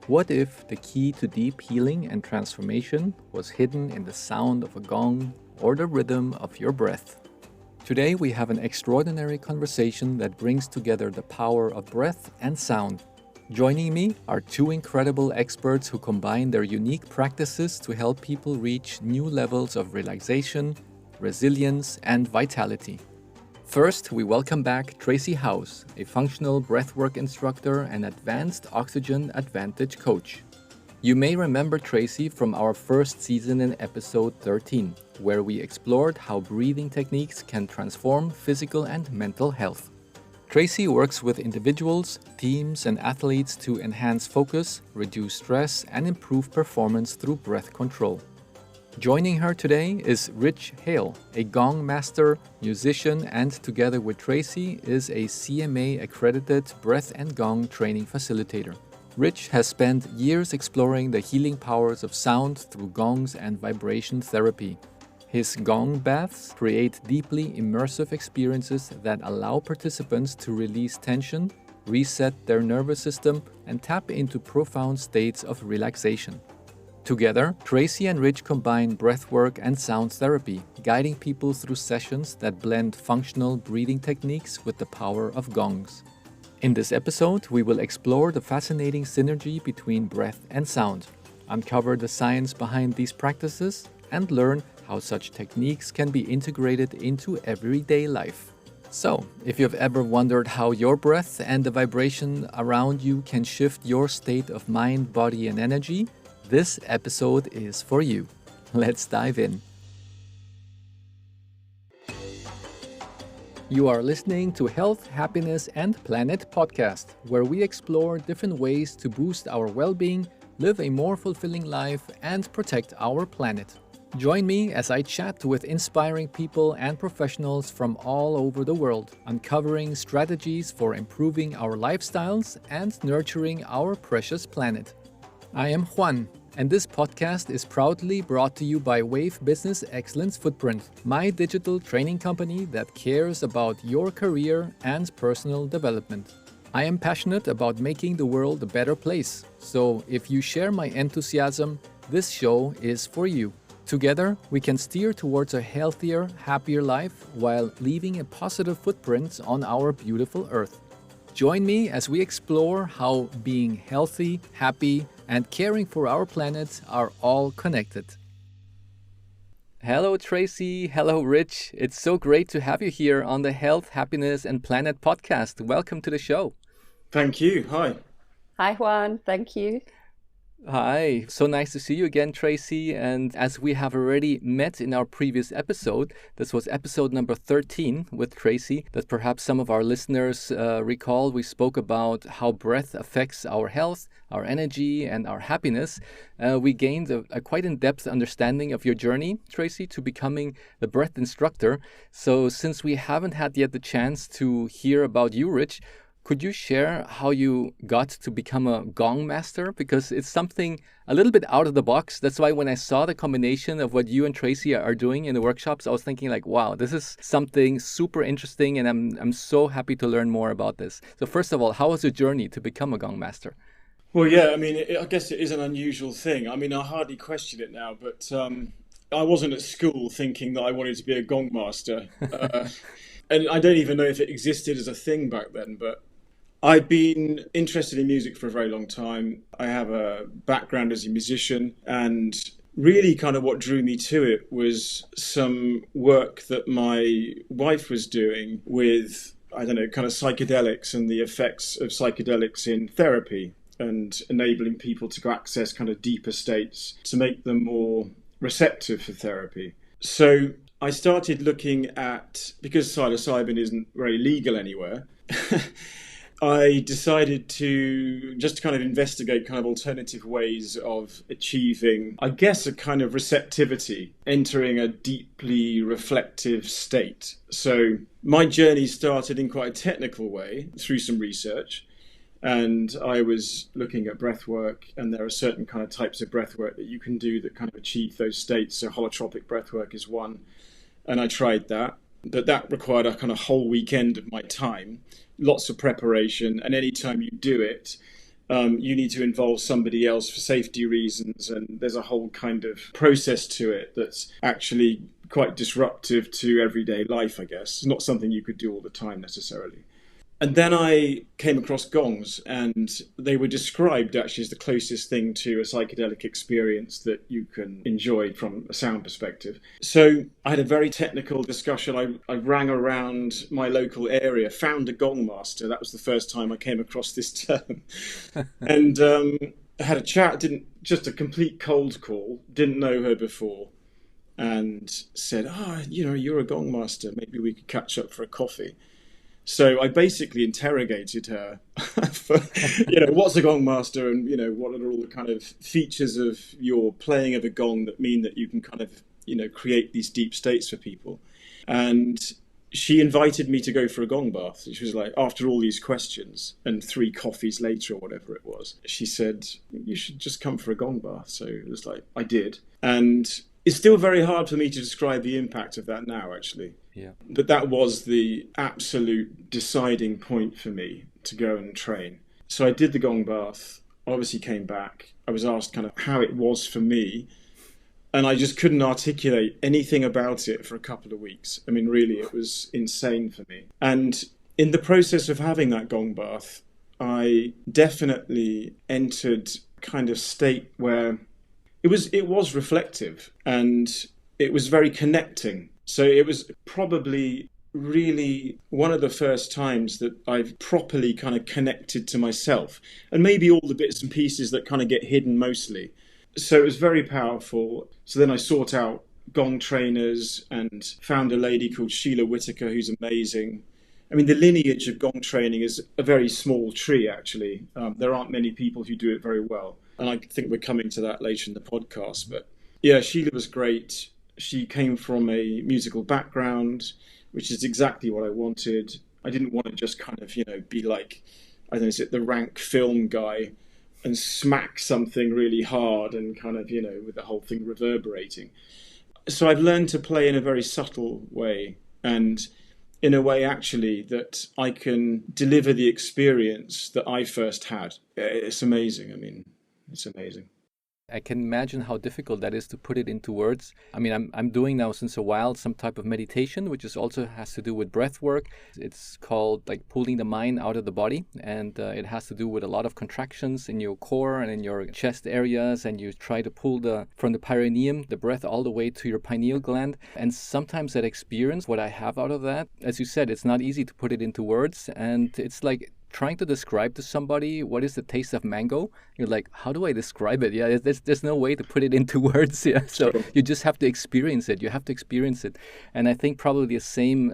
What if the key to deep healing and transformation was hidden in the sound of a gong or the rhythm of your breath? Today we have an extraordinary conversation that brings together the power of breath and sound. Joining me are two incredible experts who combine their unique practices to help people reach new levels of relaxation, resilience, and vitality. First, we welcome back Tracey Howes, a functional breathwork instructor and advanced oxygen advantage coach. You may remember Tracey from our first season in episode 13, where we explored how breathing techniques can transform physical and mental health. Tracey works with individuals, teams, and athletes to enhance focus, reduce stress, and improve performance through breath control. Joining her today is Hale, a Gong master, musician, and together with Tracey is a CMA-accredited breath and Gong training facilitator. Rich has spent years exploring the healing powers of sound through gongs and vibration therapy. His Gong baths create deeply immersive experiences that allow participants to release tension, reset their nervous system, and tap into profound states of relaxation. Together, Tracey and Rich combine breathwork and sound therapy, guiding people through sessions that blend functional breathing techniques with the power of gongs. In this episode, we will explore the fascinating synergy between breath and sound, uncover the science behind these practices, and learn how such techniques can be integrated into everyday life. So, if you've ever wondered how your breath and the vibration around you can shift your state of mind, body, and energy, this episode is for you. Let's dive in. You are listening to Health, Happiness, and Planet podcast, where we explore different ways to boost our well-being, live a more fulfilling life, and protect our planet. Join me as I chat with inspiring people and professionals from all over the world, uncovering strategies for improving our lifestyles and nurturing our precious planet. I am Juan, and this podcast is proudly brought to you by Wave Business Excellence Footprint, my digital training company that cares about your career and personal development. I am passionate about making the world a better place, so if you share my enthusiasm, this show is for you. Together, we can steer towards a healthier, happier life while leaving a positive footprint on our beautiful Earth. Join me as we explore how being healthy, happy, and caring for our planet are all connected. Hello, Tracey. Hello, Rich. It's so great to have you here on the Health, Happiness, and Planet podcast. Welcome to the show. Thank you. Hi. Hi, Juan. Thank you. Hi, so nice to see you again, Tracey. And as we have already met in our previous episode, this was episode number 13 with Tracey, that perhaps some of our listeners recall. We spoke about how breath affects our health, our energy, and our happiness. We gained a quite in-depth understanding of your journey, Tracey, to becoming the breath instructor. So since we haven't had yet the chance to hear about you, Rich, could you share how you got to become a Gong master? Because it's something a little bit out of the box. That's why when I saw the combination of what you and Tracey are doing in the workshops, I was thinking like, wow, this is something super interesting, and I'm so happy to learn more about this. So first of all, how was your journey to become a Gong master? Well, yeah, I mean, I guess it is an unusual thing. I mean, I hardly question it now, but I wasn't at school thinking that I wanted to be a Gong master. And I don't even know if it existed as a thing back then, but I'd been interested in music for a very long time. I have a background as a musician, and really kind of what drew me to it was some work that my wife was doing with, I don't know, kind of psychedelics and the effects of psychedelics in therapy and enabling people to access kind of deeper states to make them more receptive for therapy. So I started looking at, because psilocybin isn't very legal anywhere, I decided to just kind of investigate kind of alternative ways of achieving, I guess, a kind of receptivity, entering a deeply reflective state. So my journey started in quite a technical way through some research. And I was looking at breathwork, and there are certain kind of types of breathwork that you can do that kind of achieve those states. So holotropic breathwork is one. And I tried that. But that required a kind of whole weekend of my time, lots of preparation. And any time you do it, you need to involve somebody else for safety reasons, and there's a whole kind of process to it that's actually quite disruptive to everyday life, I guess. It's not something you could do all the time necessarily. And then I came across gongs, and they were described actually as the closest thing to a psychedelic experience that you can enjoy from a sound perspective. So I had a very technical discussion. I rang around my local area, found a gong master. That was the first time I came across this term. And had a chat, just a complete cold call, didn't know her before, and said, you're a gong master. Maybe we could catch up for a coffee. So I basically interrogated her for, what's a gong master, and, what are all the kind of features of your playing of a gong that mean that you can kind of, create these deep states for people. And she invited me to go for a gong bath. She was like, after all these questions and 3 coffees later or whatever it was, she said, you should just come for a gong bath. So it was like, I did. And it's still very hard for me to describe the impact of that now, actually. Yeah. But that was the absolute deciding point for me to go and train. So I did the gong bath, obviously came back. I was asked kind of how it was for me, and I just couldn't articulate anything about it for a couple of weeks. I mean, really, it was insane for me. And in the process of having that gong bath, I definitely entered kind of state where it was reflective, and it was very connecting. So it was probably really one of the first times that I've properly kind of connected to myself, and maybe all the bits and pieces that kind of get hidden mostly. So it was very powerful. So then I sought out gong trainers and found a lady called Sheila Whitaker, who's amazing. I mean, the lineage of gong training is a very small tree, actually. There aren't many people who do it very well. And I think we're coming to that later in the podcast. But yeah, Sheila was great. She came from a musical background, which is exactly what I wanted. I didn't want to just kind of, be like, I don't know, is it the rank film guy and smack something really hard and kind of, with the whole thing reverberating. So I've learned to play in a very subtle way, and in a way actually that I can deliver the experience that I first had. It's amazing. I mean, it's amazing. I can imagine how difficult that is to put it into words. I mean, I'm doing now since a while some type of meditation, which is also has to do with breath work. It's called like pulling the mind out of the body, and it has to do with a lot of contractions in your core and in your chest areas, and you try to pull from the perineum, the breath all the way to your pineal gland. And sometimes that experience, what I have out of that, as you said, it's not easy to put it into words, and it's like trying to describe to somebody what is the taste of mango. You're like, how do I describe it? Yeah, there's no way to put it into words. Yeah, so you just have to experience it. You have to experience it. And I think probably the same,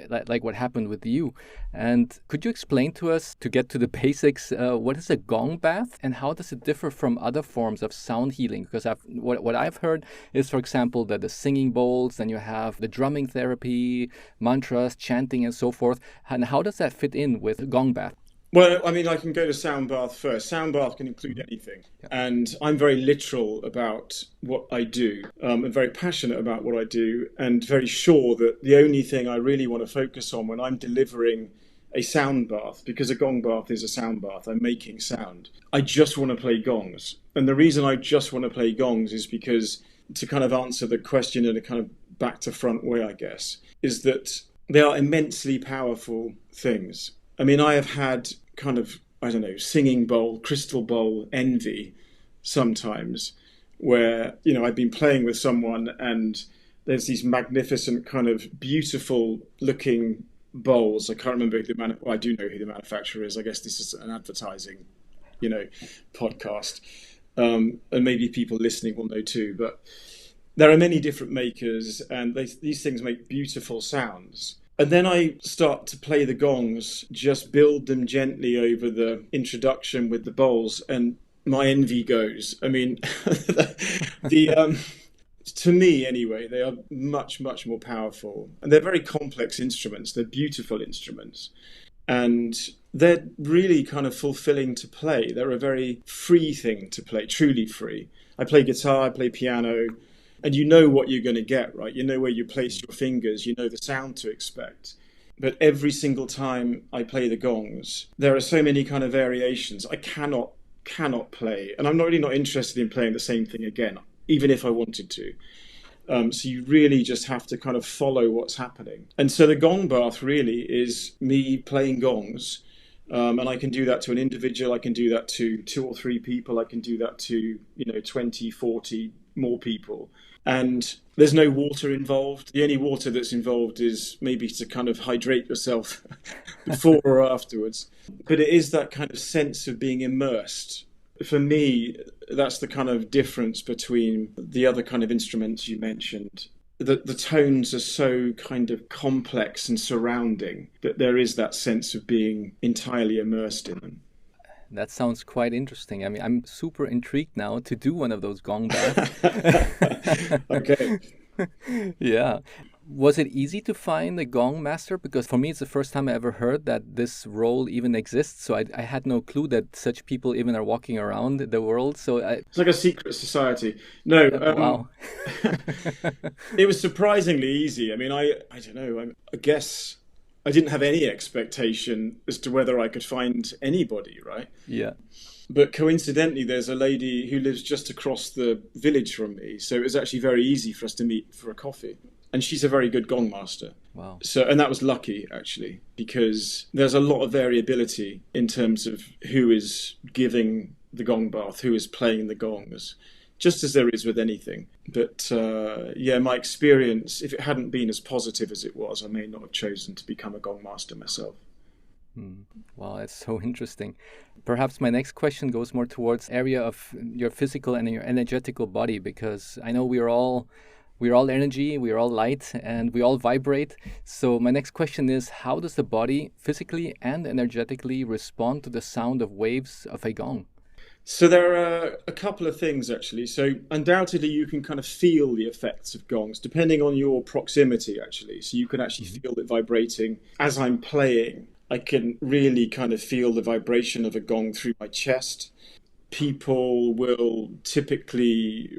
like what happened with you. And could you explain to us, to get to the basics, what is a gong bath and how does it differ from other forms of sound healing? Because what I've heard is, for example, that the singing bowls, and you have the drumming therapy, mantras, chanting, and so forth. And how does that fit in with gong bath? Well, I mean, I can go to sound bath first. Sound bath can include anything. Yeah. And I'm very literal about what I do. I'm very passionate about what I do, and very sure that the only thing I really want to focus on when I'm delivering a sound bath, because a gong bath is a sound bath, I'm making sound. I just want to play gongs. And the reason I just want to play gongs is because, to kind of answer the question in a kind of back to front way, I guess, is that they are immensely powerful things. I mean, I have had kind of, I don't know, singing bowl, crystal bowl envy sometimes, where, I've been playing with someone and there's these magnificent kind of beautiful looking bowls. I can't remember I do know who the manufacturer is. I guess this is an advertising, podcast. And maybe people listening will know too, but there are many different makers, and these things make beautiful sounds. And then I start to play the gongs, just build them gently over the introduction with the bowls, and my envy goes. I mean, to me anyway, they are much, much more powerful. And they're very complex instruments. They're beautiful instruments. And they're really kind of fulfilling to play. They're a very free thing to play, truly free. I play guitar, I play piano, and you know what you're going to get, right? You know where you place your fingers, you know the sound to expect. But every single time I play the gongs, there are so many kind of variations. I cannot play, and I'm not really not interested in playing the same thing again, even if I wanted to. So you really just have to kind of follow what's happening. And so the gong bath really is me playing gongs. And I can do that to an individual, I can do that to 2 or 3 people, I can do that to, 20, 40 more people. And there's no water involved. The only water that's involved is maybe to kind of hydrate yourself before or afterwards. But it is that kind of sense of being immersed. For me, that's the kind of difference between the other kind of instruments you mentioned. The tones are so kind of complex and surrounding that there is that sense of being entirely immersed in them. That sounds quite interesting. I mean, I'm super intrigued now to do one of those gong baths. Okay. Yeah. Was it easy to find a gong master? Because for me, it's the first time I ever heard that this role even exists. So I had no clue that such people even are walking around the world. It's like a secret society. No. Wow. It was surprisingly easy. I mean, I don't know. I guess I didn't have any expectation as to whether I could find anybody, right? Yeah. But coincidentally, there's a lady who lives just across the village from me. So it was actually very easy for us to meet for a coffee. And she's a very good gong master. Wow. And that was lucky, actually, because there's a lot of variability in terms of who is giving the gong bath, who is playing the gongs, just as there is with anything. But my experience, if it hadn't been as positive as it was, I may not have chosen to become a gong master myself. Wow, that's so interesting. Perhaps my next question goes more towards area of your physical and your energetical body, because I know we're all energy, we're all light, and we all vibrate. So my next question is, how does the body physically and energetically respond to the sound of waves of a gong? So there are a couple of things, actually. So undoubtedly, you can kind of feel the effects of gongs, depending on your proximity, actually. So you can actually feel it vibrating. As I'm playing, I can really kind of feel the vibration of a gong through my chest. People will typically,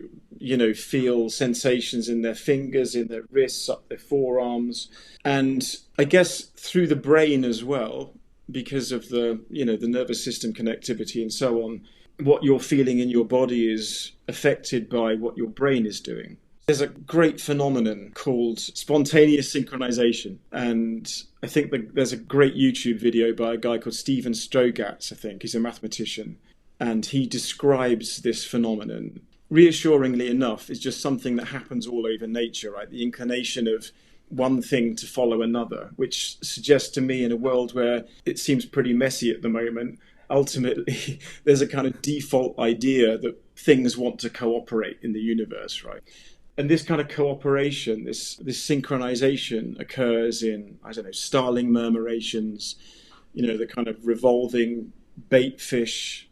feel sensations in their fingers, in their wrists, up their forearms. And I guess through the brain as well, because of the nervous system connectivity and so on, what you're feeling in your body is affected by what your brain is doing. There's a great phenomenon called spontaneous synchronization. And I think there's a great YouTube video by a guy called Steven Strogatz, I think. He's a mathematician. And he describes this phenomenon. Reassuringly enough, it's just something that happens all over nature, right? The inclination of one thing to follow another, which suggests to me, in a world where it seems pretty messy at the moment, ultimately there's a kind of default idea that things want to cooperate in the universe, right? And this kind of cooperation, this synchronization occurs in, starling murmurations, the kind of revolving bait fish,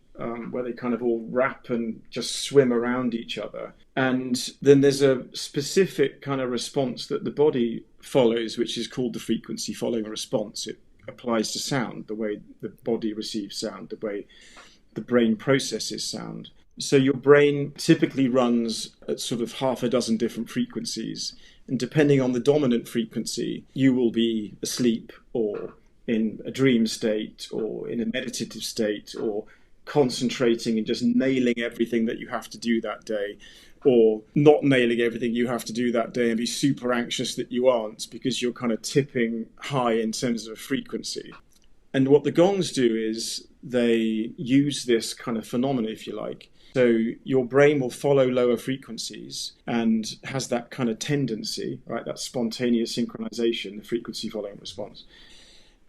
where they kind of all wrap and just swim around each other. And then there's a specific kind of response that the body follows, which is called the frequency following response. It applies to sound, the way the body receives sound, the way the brain processes sound. So your brain typically runs at sort of half a dozen different frequencies. And depending on the dominant frequency, you will be asleep or in a dream state or in a meditative state or concentrating and just nailing everything that you have to do that day, or not nailing everything you have to do that day and be super anxious that you aren't because you're kind of tipping high in terms of frequency. And what the gongs do is they use this kind of phenomenon, if you like. So your brain will follow lower frequencies and has that kind of tendency, right? That spontaneous synchronization, the frequency following response.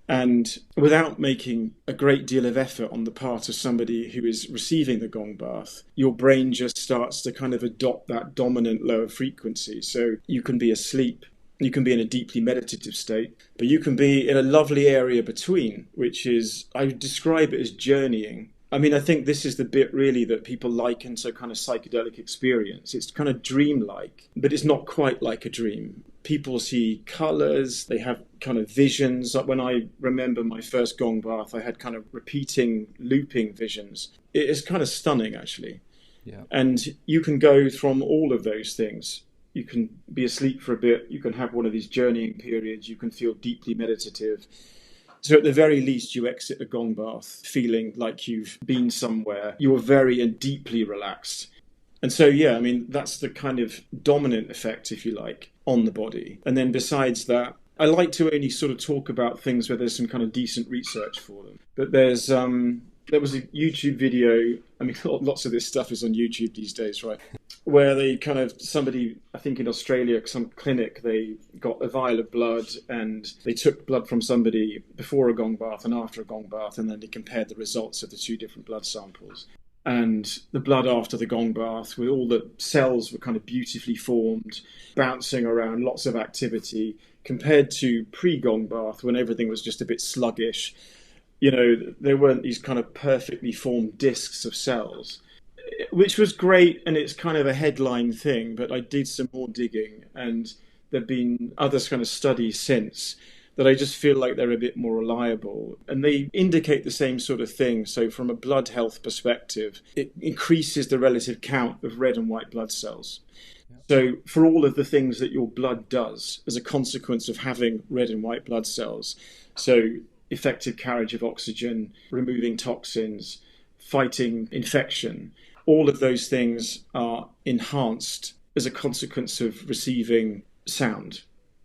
And without making a great deal of effort on the part of somebody who is receiving the gong bath, your brain just starts to kind of adopt that dominant lower frequency. So you can be asleep, you can be in a deeply meditative state, but you can be in a lovely area between, which is, I would describe it as journeying. I mean, I think this is the bit really that people liken to kind of psychedelic experience. It's kind of dreamlike, but it's not quite like a dream. People see colors, they have kind of visions. Like when I remember my first gong bath, I had kind of repeating, looping visions. It is kind of stunning, actually. Yeah. And you can go from all of those things you can be asleep for a bit, you can have one of these journeying periods, you can feel deeply meditative. So at the very least, you exit a gong bath feeling like you've been somewhere. You're very and deeply relaxed. And so, yeah, I mean, that's the kind of dominant effect, if you like, on the body. And then besides that, I like to only sort of talk about things where there's some kind of decent research for them. But there was a YouTube video. I mean, lots of this stuff is on YouTube these days, right? Where they kind of, somebody, I think in Australia, some clinic, they got a vial of blood and they took blood from somebody before a gong bath and after a gong bath, and then they compared the results of the two different blood samples. And the blood after the gong bath, with all the cells were kind of beautifully formed, bouncing around, lots of activity, compared to pre-gong bath when everything was just a bit sluggish. There weren't these kind of perfectly formed discs of cells, which was great, and it's kind of a headline thing, but I did some more digging, and there've been other kind of studies since that I just feel like they're a bit more reliable, and they indicate the same sort of thing. So from a blood health perspective, it increases the relative count of red and white blood cells. So for all of the things that your blood does as a consequence of having red and white blood cells, so effective carriage of oxygen, removing toxins, fighting infection, all of those things are enhanced as a consequence of receiving sound.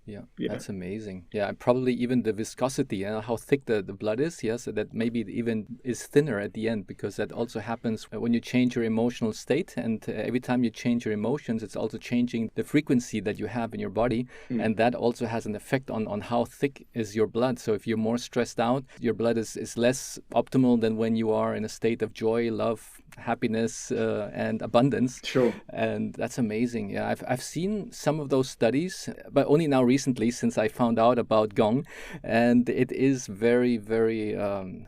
Yeah, that's amazing. Yeah, and probably even the viscosity, how thick the blood is, so that maybe it even is thinner at the end, because that also happens when you change your emotional state. And every time you change your emotions, it's also changing the frequency that you have in your body. And that also has an effect on how thick is your blood. So if you're more stressed out, your blood is less optimal than when you are in a state of joy, love, happiness, and abundance. Sure. And that's amazing. Yeah, I've seen some of those studies, but only now recently, since I found out about Gong, and it is very, very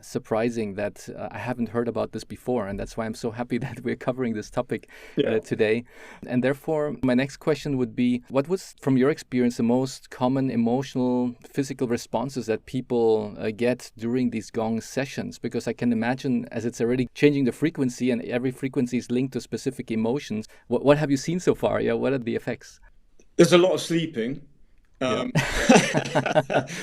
surprising that I haven't heard about this before, and that's why I'm so happy that we're covering this topic today. And therefore, my next question would be, what was, from your experience, the most common emotional, physical responses that people get during these Gong sessions? Because I can imagine, as it's already changing the frequency, and every frequency is linked to specific emotions. What have you seen so far? Yeah, what are the effects? There's a lot of sleeping.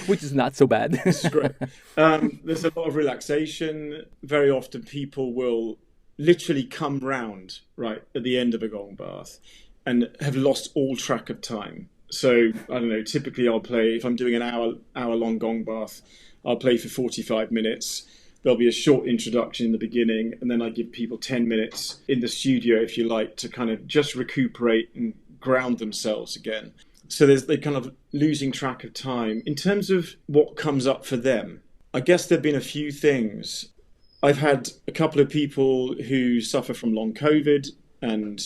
Which is not so bad. This is great. There's a lot of relaxation. Very often people will literally come round right at the end of a gong bath and have lost all track of time. So I don't know, typically I'll play, if I'm doing an hour long gong bath, I'll play for 45 minutes. There'll be a short introduction in the beginning, and then I give people 10 minutes in the studio, if you like, to kind of just recuperate and ground themselves again. So they're kind of losing track of time. In terms of what comes up for them, I guess there have been a few things. I've had a couple of people who suffer from long COVID, and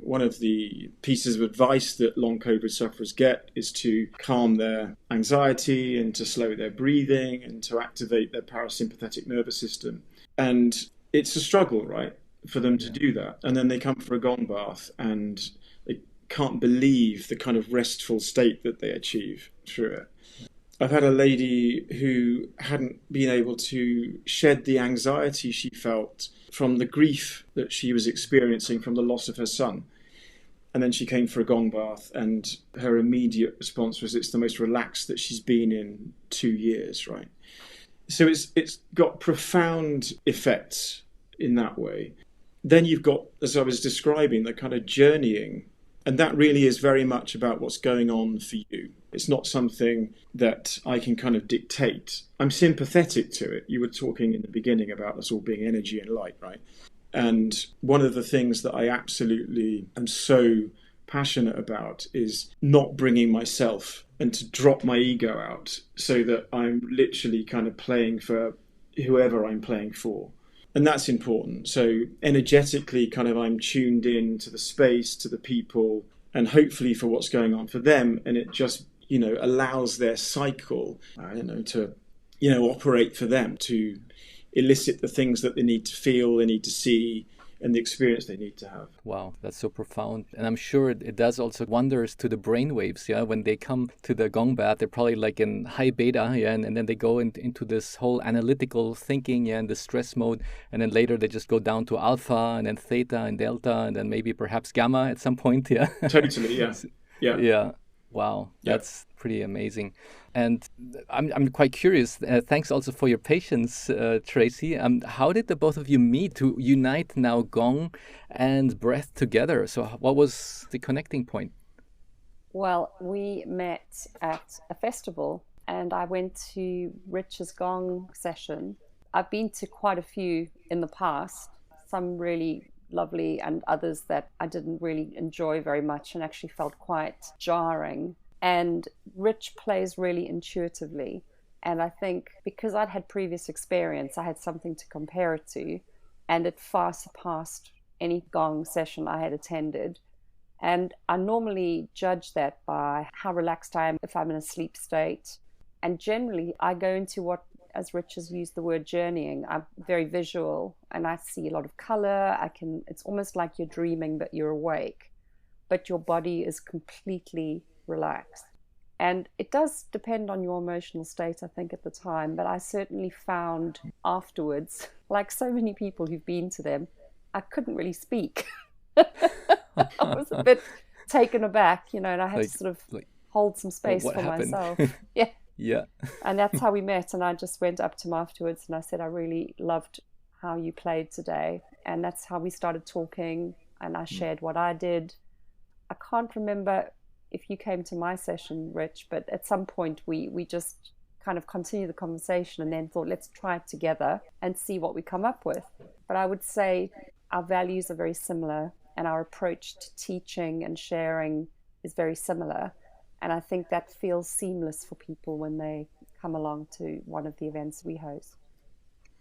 one of the pieces of advice that long COVID sufferers get is to calm their anxiety and to slow their breathing and to activate their parasympathetic nervous system. And it's a struggle, right, for them to do that. And then they come for a gong bath and can't believe the kind of restful state that they achieve through it. I've had a lady who hadn't been able to shed the anxiety she felt from the grief that she was experiencing from the loss of her son. And then she came for a gong bath, and her immediate response was, it's the most relaxed that she's been in 2 years, right? So it's got profound effects in that way. Then you've got, as I was describing, the kind of journeying. And that really is very much about what's going on for you. It's not something that I can kind of dictate. I'm sympathetic to it. You were talking in the beginning about us all being energy and light, right? And one of the things that I absolutely am so passionate about is not bringing myself and to drop my ego out so that I'm literally kind of playing for whoever I'm playing for. And that's important. So energetically, kind of I'm tuned in to the space, to the people, and hopefully for what's going on for them. And it just, allows their cycle, to, operate for them, to elicit the things that they need to feel, they need to see, and the experience they need to have. Wow, that's so profound. And I'm sure it does also wonders to the brain waves, yeah? When they come to the Gong bath, they're probably like in high beta, yeah? And then they go into this whole analytical thinking, yeah, and the stress mode. And then later they just go down to alpha and then theta and delta and then maybe perhaps gamma at some point, yeah? Totally, yeah. Yeah. Yeah. Wow, that's pretty amazing. And I'm quite curious. Thanks also for your patience, Tracey. How did the both of you meet to unite now Gong and breath together? So what was the connecting point? Well, we met at a festival and I went to Rich's Gong session. I've been to quite a few in the past, some really lovely and others that I didn't really enjoy very much and actually felt quite jarring. And Rich plays really intuitively. And I think because I'd had previous experience, I had something to compare it to, and it far surpassed any Gong session I had attended. And I normally judge that by how relaxed I am if I'm in a sleep state. And generally, I go into what, as Rich has used the word journeying, I'm very visual and I see a lot of color. It's almost like you're dreaming, but you're awake, but your body is completely relaxed. And it does depend on your emotional state, I think, at the time. But I certainly found afterwards, like so many people who've been to them, I couldn't really speak. I was a bit taken aback, and I had to sort of hold some space for myself. Yeah. Yeah. And that's how we met. And I just went up to him afterwards and I said, I really loved how you played today. And that's how we started talking. And I shared what I did. I can't remember if you came to my session, Rich, but at some point we just kind of continued the conversation and then thought, let's try it together and see what we come up with. But I would say our values are very similar and our approach to teaching and sharing is very similar. And I think that feels seamless for people when they come along to one of the events we host.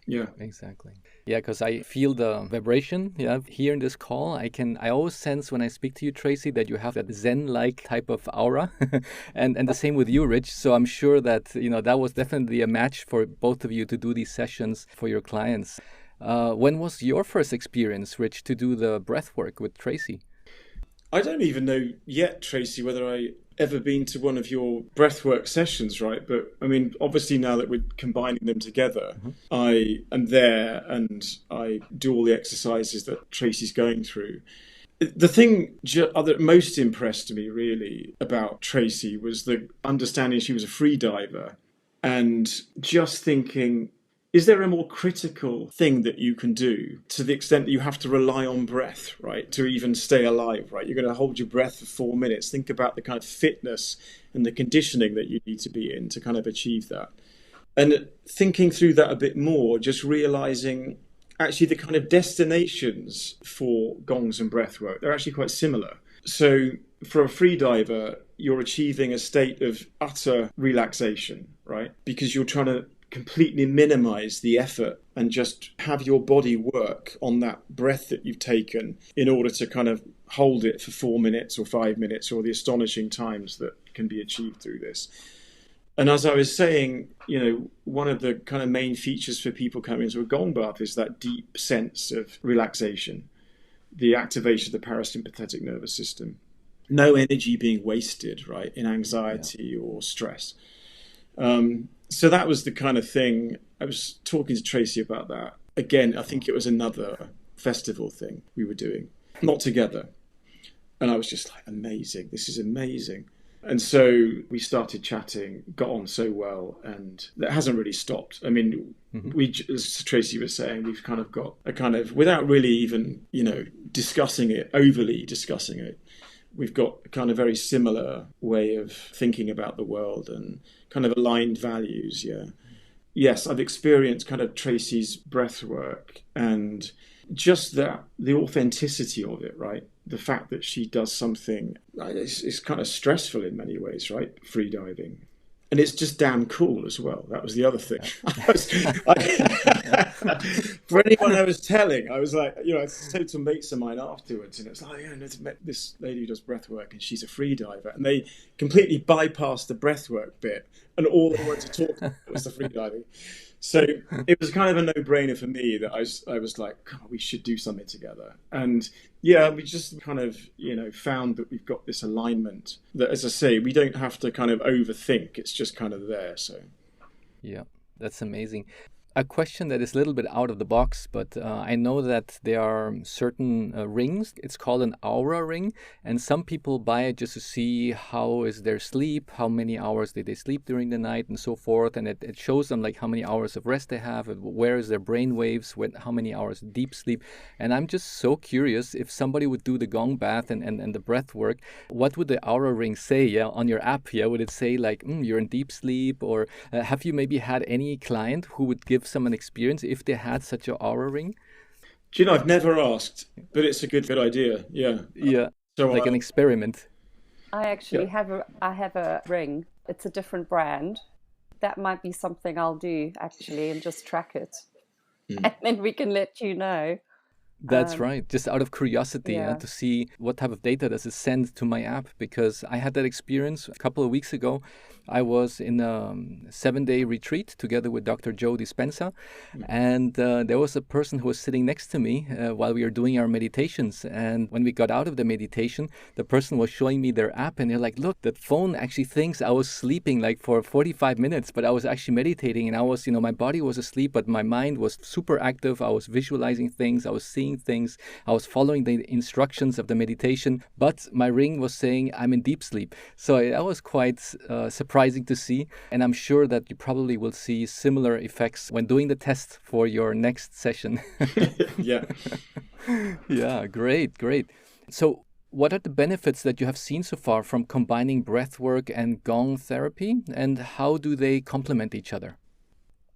Yeah, exactly. Yeah, because I feel the vibration, here in this call. I always sense when I speak to you, Tracey, that you have that Zen-like type of aura, and the same with you, Rich. So I'm sure that that was definitely a match for both of you to do these sessions for your clients. When was your first experience, Rich, to do the breath work with Tracey? I don't even know yet, Tracey, whether I ever been to one of your breathwork sessions, right? But I mean, obviously now that we're combining them together, I am there and I do all the exercises that Tracey's going through. The thing that most impressed me really about Tracey was the understanding she was a free diver and just thinking, is there a more critical thing that you can do to the extent that you have to rely on breath, right, to even stay alive, right? You're going to hold your breath for 4 minutes. Think about the kind of fitness and the conditioning that you need to be in to kind of achieve that. And thinking through that a bit more, just realizing actually the kind of destinations for gongs and breath work, they're actually quite similar. So for a free diver, you're achieving a state of utter relaxation, right? Because you're trying to completely minimize the effort and just have your body work on that breath that you've taken in order to kind of hold it for 4 minutes or 5 minutes or the astonishing times that can be achieved through this. And as I was saying, one of the kind of main features for people coming into a Gong bath is that deep sense of relaxation, the activation of the parasympathetic nervous system, no energy being wasted, right, in anxiety or stress. So that was the kind of thing. I was talking to Tracey about that. Again, I think it was another festival thing we were doing, not together. And I was just like, amazing. This is amazing. And so we started chatting, got on so well, and that hasn't really stopped. I mean, we, as Tracey was saying, we've kind of got a kind of, without really even, overly discussing it, we've got a kind of very similar way of thinking about the world and kind of aligned values, yeah. Yes, I've experienced kind of Tracey's breath work and just that, the authenticity of it, right? The fact that she does something, it's kind of stressful in many ways, right? Free diving. And it's just damn cool as well. That was the other thing. For anyone I was telling, I was like, I said to mates of mine afterwards, and it's like, I met this lady who does breath work, and she's a free diver. And they completely bypassed the breath work bit, and all they wanted to talk about was the free diving. So it was kind of a no-brainer for me that I was like, God, we should do something together. And yeah, we just kind of, found that we've got this alignment that, as I say, we don't have to kind of overthink. It's just kind of there. So Yeah, that's amazing. A question that is a little bit out of the box, but I know that there are certain rings. It's called an aura ring, and some people buy it just to see how is their sleep, how many hours did they sleep during the night, and so forth. And it shows them like how many hours of rest they have, and where is their brain waves, how many hours deep sleep. And I'm just so curious, if somebody would do the Gong bath and the breath work, what would the aura ring say? Yeah, on your app, yeah, would it say like you're in deep sleep, or have you maybe had any client who would give someone experience if they had such a aura ring? do you know, I've never asked, but it's a good idea. Yeah. Yeah, So like an experiment. I yeah. actually have a ring. It's a different brand. That might be something I'll do actually, and just track it, and then we can let you know. That's right. Just out of curiosity, Yeah. to see what type of data does it send to my app, because I had that experience a couple of weeks ago. I was in a 7-day retreat together with Dr. Joe Dispenza, and there was a person who was sitting next to me while we were doing our meditations. And when we got out of the meditation, the person was showing me their app, and they're like, "Look, that phone actually thinks I was sleeping like for 45 minutes, but I was actually meditating, and I was, my body was asleep, but my mind was super active. I was visualizing things, I was seeing things, I was following the instructions of the meditation, but my ring was saying I'm in deep sleep." So that was quite surprising to see, and I'm sure that you probably will see similar effects when doing the test for your next session. Yeah. Yeah, great. So what are the benefits that you have seen so far from combining breathwork and Gong therapy, and how do they complement each other?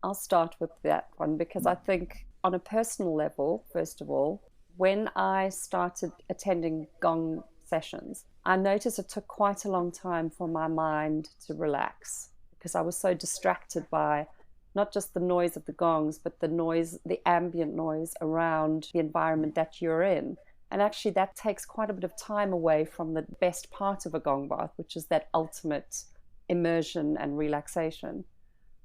I'll start with that one because I think on a personal level, first of all, when I started attending Gong sessions, I noticed it took quite a long time for my mind to relax because I was so distracted by not just the noise of the gongs, but the noise, the ambient noise around the environment that you're in. And actually that takes quite a bit of time away from the best part of a gong bath, which is that ultimate immersion and relaxation.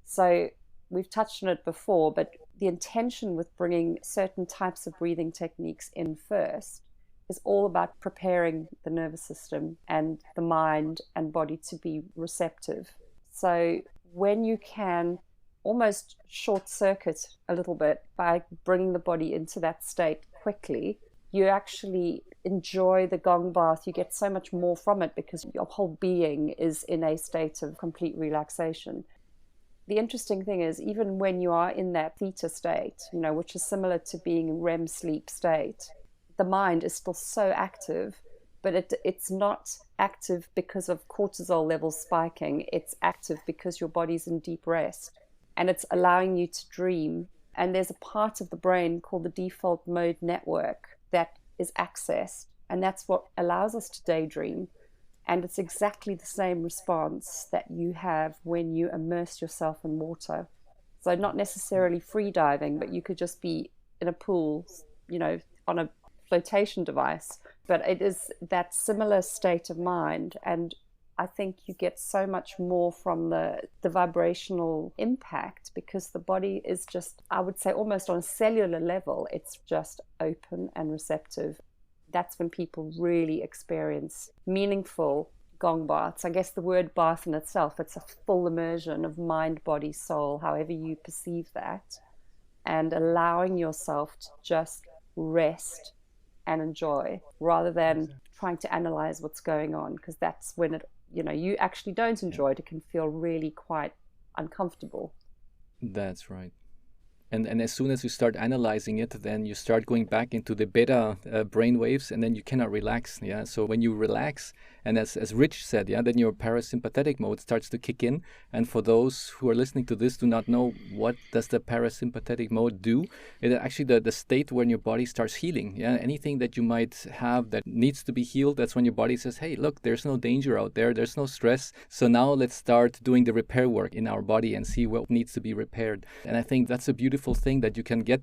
So we've touched on it before, but the intention with bringing certain types of breathing techniques in first is all about preparing the nervous system and the mind and body to be receptive. So when you can almost short circuit a little bit by bringing the body into that state quickly, you actually enjoy the Gong bath. You get so much more from it because your whole being is in a state of complete relaxation. The interesting thing is, even when you are in that theta state, which is similar to being in REM sleep state, the mind is still so active, but it's not active because of cortisol levels spiking. It's active because your body's in deep rest, and it's allowing you to dream. And there's a part of the brain called the default mode network that is accessed, and that's what allows us to daydream. And it's exactly the same response that you have when you immerse yourself in water. So not necessarily free diving, but you could just be in a pool, on a flotation device. But it is that similar state of mind. And I think you get so much more from the vibrational impact because the body is just, I would say almost on a cellular level, it's just open and receptive. That's when people really experience meaningful Gong baths. I guess the word bath in itself, it's a full immersion of mind, body, soul, however you perceive that, and allowing yourself to just rest and enjoy rather than trying to analyze what's going on, because that's when it, you actually don't enjoy it. It can feel really quite uncomfortable. That's right. And as soon as you start analyzing it, then you start going back into the beta brain waves, and then you cannot relax. Yeah. So when you relax, and as Rich said, yeah, then your parasympathetic mode starts to kick in. And for those who are listening to this do not know, what does the parasympathetic mode do? It actually the state when your body starts healing. Yeah. Anything that you might have that needs to be healed, that's when your body says, hey, look, there's no danger out there. There's no stress. So now let's start doing the repair work in our body and see what needs to be repaired. And I think that's a beautiful thing, that you can get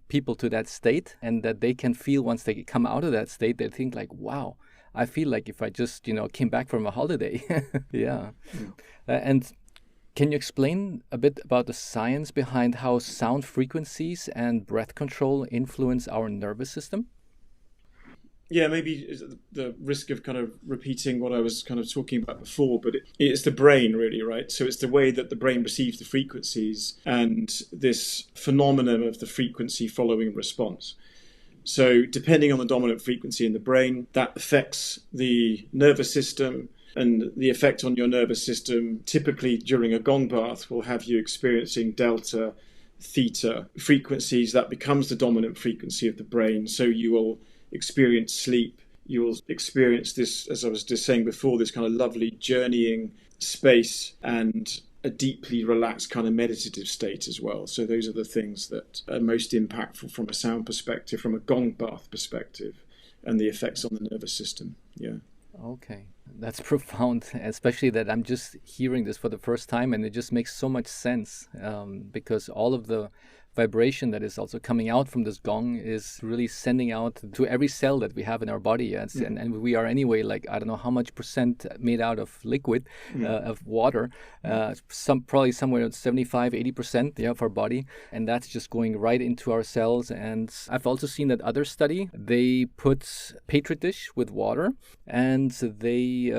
people to that state, and that they can feel once they come out of that state, they think like, wow, I feel like if I just came back from a holiday. Yeah. And Can you explain a bit about the science behind how sound frequencies and breath control influence our nervous system? Yeah, maybe the risk of kind of repeating what I was kind of talking about before, but it's the brain really, right? So it's the way that the brain receives the frequencies and this phenomenon of the frequency following response. So depending on the dominant frequency in the brain, that affects the nervous system, and the effect on your nervous system typically during a gong bath will have you experiencing delta, theta frequencies. That becomes the dominant frequency of the brain. So you will experience sleep. You will experience this, as I was just saying before, this kind of lovely journeying space and a deeply relaxed kind of meditative state as well. So those are the things that are most impactful from a sound perspective, from a gong bath perspective, and the effects on the nervous system. Yeah. Okay, that's profound, especially that I'm just hearing this for the first time, and it just makes so much sense because all of the vibration that is also coming out from this gong is really sending out to every cell that we have in our body. Yes? And we are anyway, like, I don't know how much percent made out of liquid, of water, probably somewhere 75, 80% of our body. And that's just going right into our cells. And I've also seen that other study, they put petri dish with water and they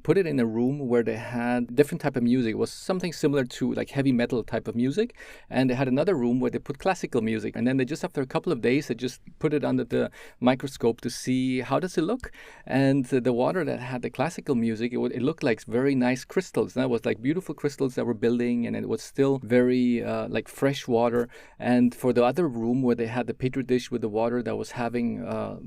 put it in a room where they had different type of music. It was something similar to like heavy metal type of music. And they had another room where they put classical music, and then they just, after a couple of days, they just put it under the microscope to see how does it look. And the water that had the classical music, it looked like very nice crystals. That was like beautiful crystals that were building, and it was still very like fresh water. And for the other room where they had the petri dish with the water that was having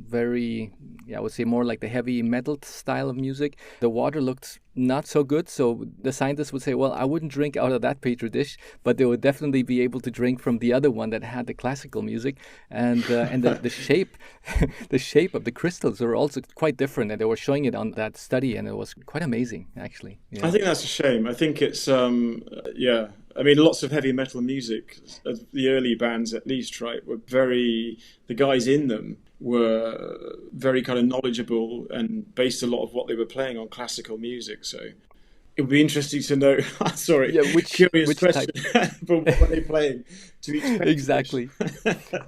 very, I would say more like the heavy metal style of music, the water looked not so good. So the scientists would say, well, I wouldn't drink out of that petri dish, but they would definitely be able to drink from the other one that had the classical music. And the shape the shape of the crystals are also quite different, and they were showing it on that study, and it was quite amazing, actually. Yeah. I think that's a shame. I think it's yeah, I mean, lots of heavy metal music, the early bands at least, right, were the guys in them were very kind of knowledgeable and based a lot of what they were playing on classical music. So it would be interesting to know. Sorry, Yeah, curious which question. But what are they playing to each petri dish? Exactly.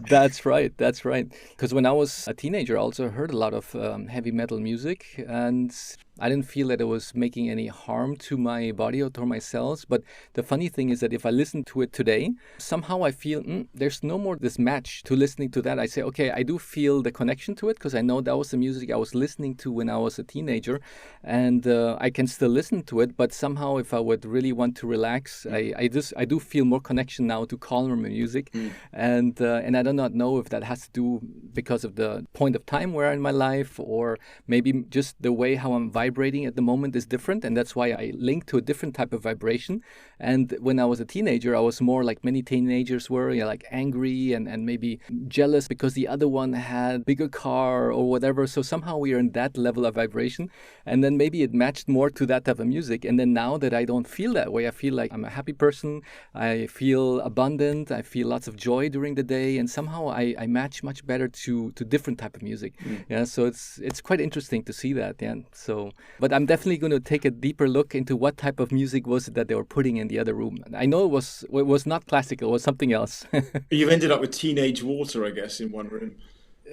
That's right. That's right. Because when I was a teenager, I also heard a lot of heavy metal music, and I didn't feel that it was making any harm to my body or to my cells. But the funny thing is that if I listen to it today, somehow I feel there's no more this match to listening to that. I say, okay, I do feel the connection to it because I know that was the music I was listening to when I was a teenager, and I can still listen to it. But somehow, if I would really want to relax, I do feel more connection now to calmer music, and I do not know if that has to do because of the point of time where I'm in my life, or maybe just the way how I'm vibrating at the moment is different, and that's why I link to a different type of vibration. And when I was a teenager, I was more like many teenagers were, like angry and maybe jealous because the other one had bigger car or whatever. So somehow we are in that level of vibration, and then maybe it matched more to that type of music. And then now that I don't feel that way, I feel like I'm a happy person. I feel abundant. I feel lots of joy during the day, and somehow I match much better to different type of music. Yeah, so it's quite interesting to see that. Yeah, so but I'm definitely going to take a deeper look into what type of music was it that they were putting in the other room. I know it was not classical; it was something else. You've ended up with Teenage Water, I guess, in one room.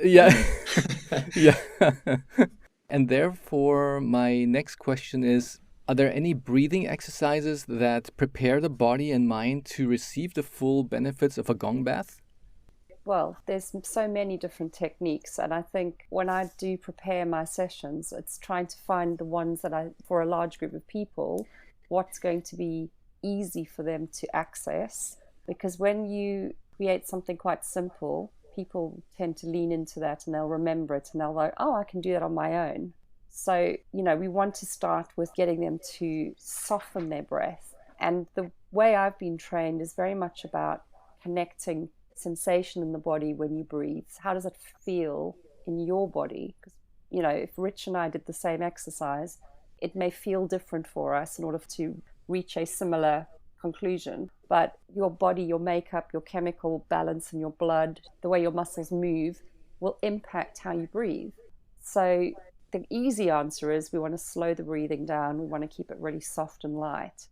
Yeah, yeah. And therefore, my next question is: are there any breathing exercises that prepare the body and mind to receive the full benefits of a gong bath? Well, there's so many different techniques, and I think when I do prepare my sessions, it's trying to find the ones that for a large group of people, what's going to be easy for them to access. Because when you create something quite simple, people tend to lean into that and they'll remember it and they'll go, oh, I can do that on my own. So, we want to start with getting them to soften their breath. And the way I've been trained is very much about connecting sensation in the body when you breathe. How does it feel in your body? Because, if Rich and I did the same exercise, it may feel different for us in order to reach a similar conclusion. But your body, your makeup, your chemical balance in your blood, the way your muscles move will impact how you breathe. So the easy answer is we want to slow the breathing down. We want to keep it really soft and light.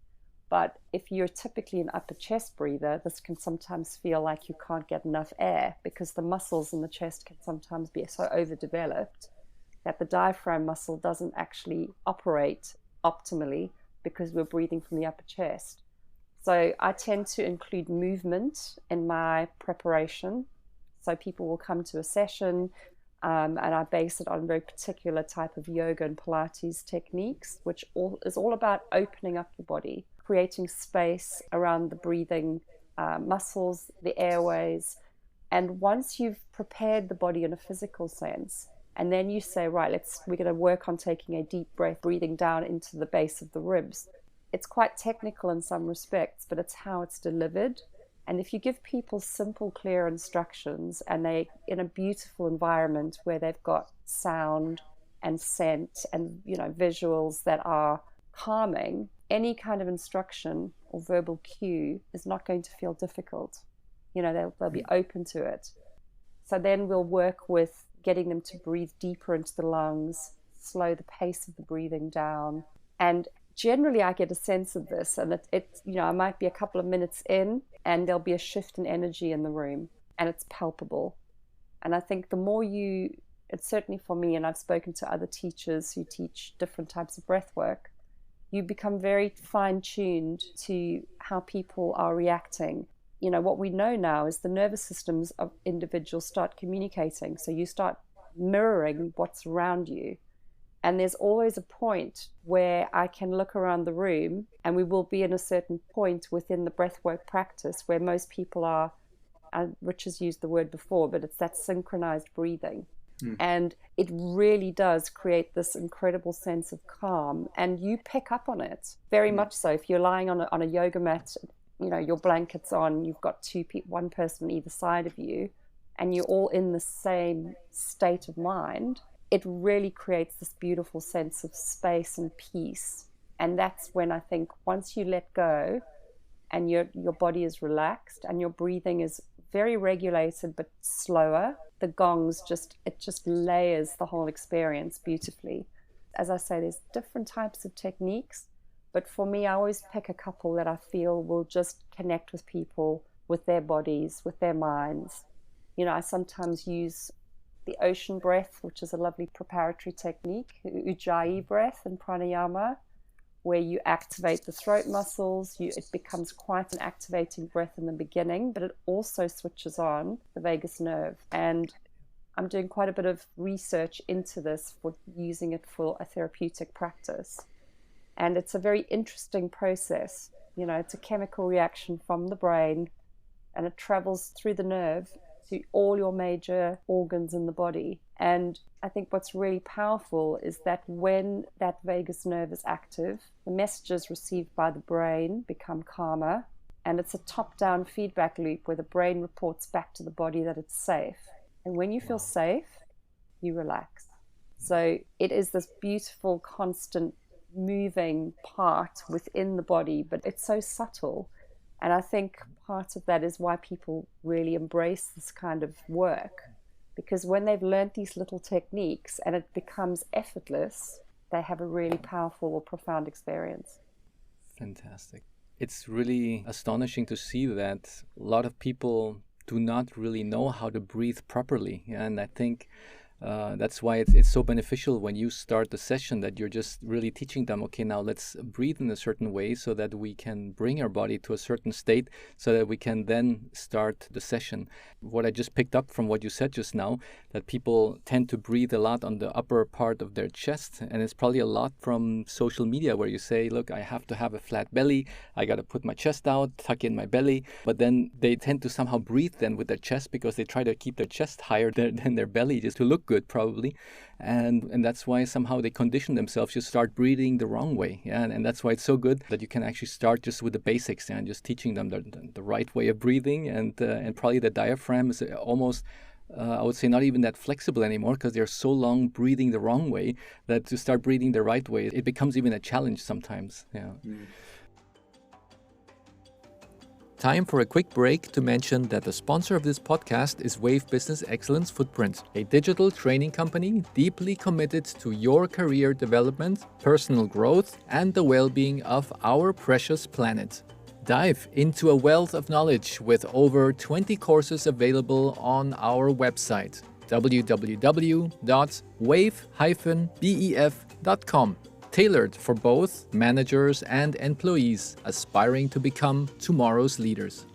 But if you're typically an upper chest breather, this can sometimes feel like you can't get enough air because the muscles in the chest can sometimes be so overdeveloped that the diaphragm muscle doesn't actually operate optimally because we're breathing from the upper chest. So I tend to include movement in my preparation. So people will come to a session and I base it on a very particular type of yoga and Pilates techniques, which is all about opening up the body, creating space around the breathing muscles, the airways. And once you've prepared the body in a physical sense, and then you say, right, we're going to work on taking a deep breath, breathing down into the base of the ribs. It's quite technical in some respects, but it's how it's delivered. And if you give people simple, clear instructions and they in a beautiful environment where they've got sound and scent and visuals that are calming, any kind of instruction or verbal cue is not going to feel difficult. They'll be open to it. So then we'll work with getting them to breathe deeper into the lungs, slow the pace of the breathing down. And generally I get a sense of this, and I might be a couple of minutes in and there'll be a shift in energy in the room and it's palpable. And I think the more it's certainly for me, and I've spoken to other teachers who teach different types of breath work, you become very fine-tuned to how people are reacting. What we know now is the nervous systems of individuals start communicating. So you start mirroring what's around you. And there's always a point where I can look around the room and we will be in a certain point within the breathwork practice where most people are, Rich has used the word before, but it's that synchronized breathing. And it really does create this incredible sense of calm. And you pick up on it very much so. If you're lying on a yoga mat, your blanket's on, you've got one person on either side of you, and you're all in the same state of mind, it really creates this beautiful sense of space and peace. And that's when I think once you let go and your body is relaxed and your breathing is very regulated but slower, the gongs just layers the whole experience beautifully. As I say, there's different types of techniques, but for me, I always pick a couple that I feel will just connect with people, with their bodies, with their minds. I sometimes use the ocean breath, which is a lovely preparatory technique, Ujjayi breath and pranayama, where you activate the throat muscles. It becomes quite an activating breath in the beginning, but it also switches on the vagus nerve. And I'm doing quite a bit of research into this for using it for a therapeutic practice. And it's a very interesting process. It's a chemical reaction from the brain, and it travels through the nerve to all your major organs in the body. And I think what's really powerful is that when that vagus nerve is active, the messages received by the brain become calmer, and it's a top-down feedback loop where the brain reports back to the body that it's safe. And when you feel safe, you relax. So it is this beautiful, constant moving part within the body, but it's so subtle. And I think part of that is why people really embrace this kind of work, because when they've learned these little techniques and it becomes effortless, they have a really powerful or profound experience. Fantastic. It's really astonishing to see that a lot of people do not really know how to breathe properly. And I think that's why it's so beneficial when you start the session, that you're just really teaching them, okay, now let's breathe in a certain way so that we can bring our body to a certain state so that we can then start the session. What I just picked up from what you said just now, that people tend to breathe a lot on the upper part of their chest. And it's probably a lot from social media where you say, look, I have to have a flat belly. I got to put my chest out, tuck in my belly. But then they tend to somehow breathe then with their chest because they try to keep their chest higher than their belly just to look good probably, and that's why somehow they condition themselves to start breathing the wrong way. And that's why it's so good that you can actually start just with the basics and just teaching them the right way of breathing, and probably the diaphragm is almost I would say not even that flexible anymore because they're so long breathing the wrong way that to start breathing the right way, it becomes even a challenge sometimes. Time for a quick break to mention that the sponsor of this podcast is Wave Business Excellence Footprint, a digital training company deeply committed to your career development, personal growth, and the well-being of our precious planet. Dive into a wealth of knowledge with over 20 courses available on our website, www.wave-bef.com. Tailored for both managers and employees aspiring to become tomorrow's leaders.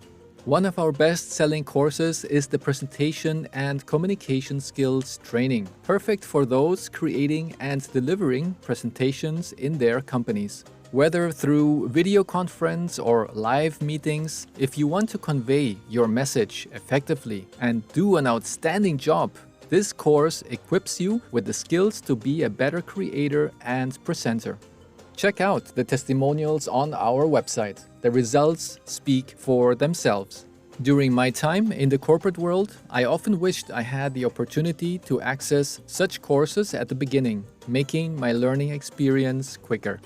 One of our best-selling courses is the Presentation and Communication Skills Training, perfect for those creating and delivering presentations in their companies. Whether through video conference or live meetings, if you want to convey your message effectively and do an outstanding job, this course equips you with the skills to be a better creator and presenter. Check out the testimonials on our website. The results speak for themselves. During my time in the corporate world, I often wished I had the opportunity to access such courses at the beginning, making my learning experience quicker.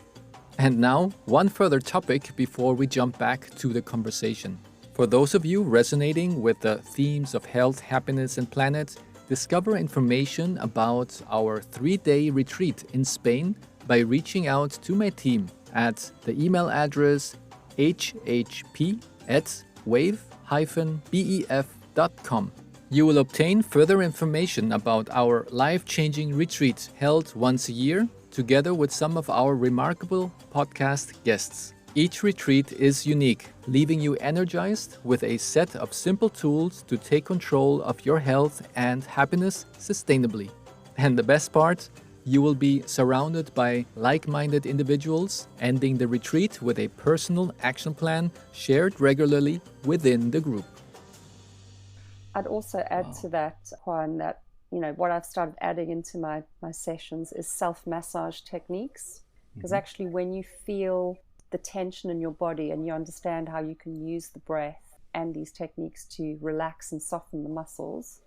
And now, one further topic before we jump back to the conversation. For those of you resonating with the themes of health, happiness, and planet, discover information about our 3-day retreat in Spain by reaching out to my team at the email address hhp@wave-bef.com. You will obtain further information about our life-changing retreat held once a year, together with some of our remarkable podcast guests. Each retreat is unique, leaving you energized with a set of simple tools to take control of your health and happiness sustainably. And the best part, you will be surrounded by like-minded individuals, ending the retreat with a personal action plan shared regularly within the group. I'd also add to that, Juan, that what I've started adding into my sessions is self-massage techniques. Because actually when you feel the tension in your body and you understand how you can use the breath and these techniques to relax and soften the muscles,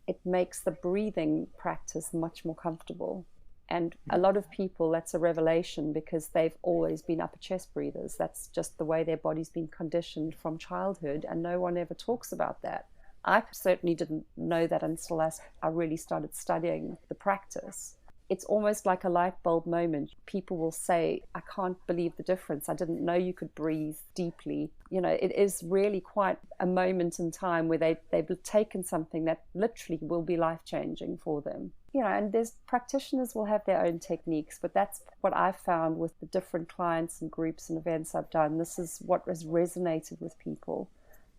it makes the breathing practice much more comfortable. And a lot of people, that's a revelation because they've always been upper chest breathers. That's just the way their body's been conditioned from childhood, and no one ever talks about that. I certainly didn't know that until I really started studying the practice. It's almost like a light bulb moment. People will say, I can't believe the difference. I didn't know you could breathe deeply. It is really quite a moment in time where they've taken something that literally will be life-changing for them. And there's practitioners will have their own techniques, but that's what I've found with the different clients and groups and events I've done. This is what has resonated with people.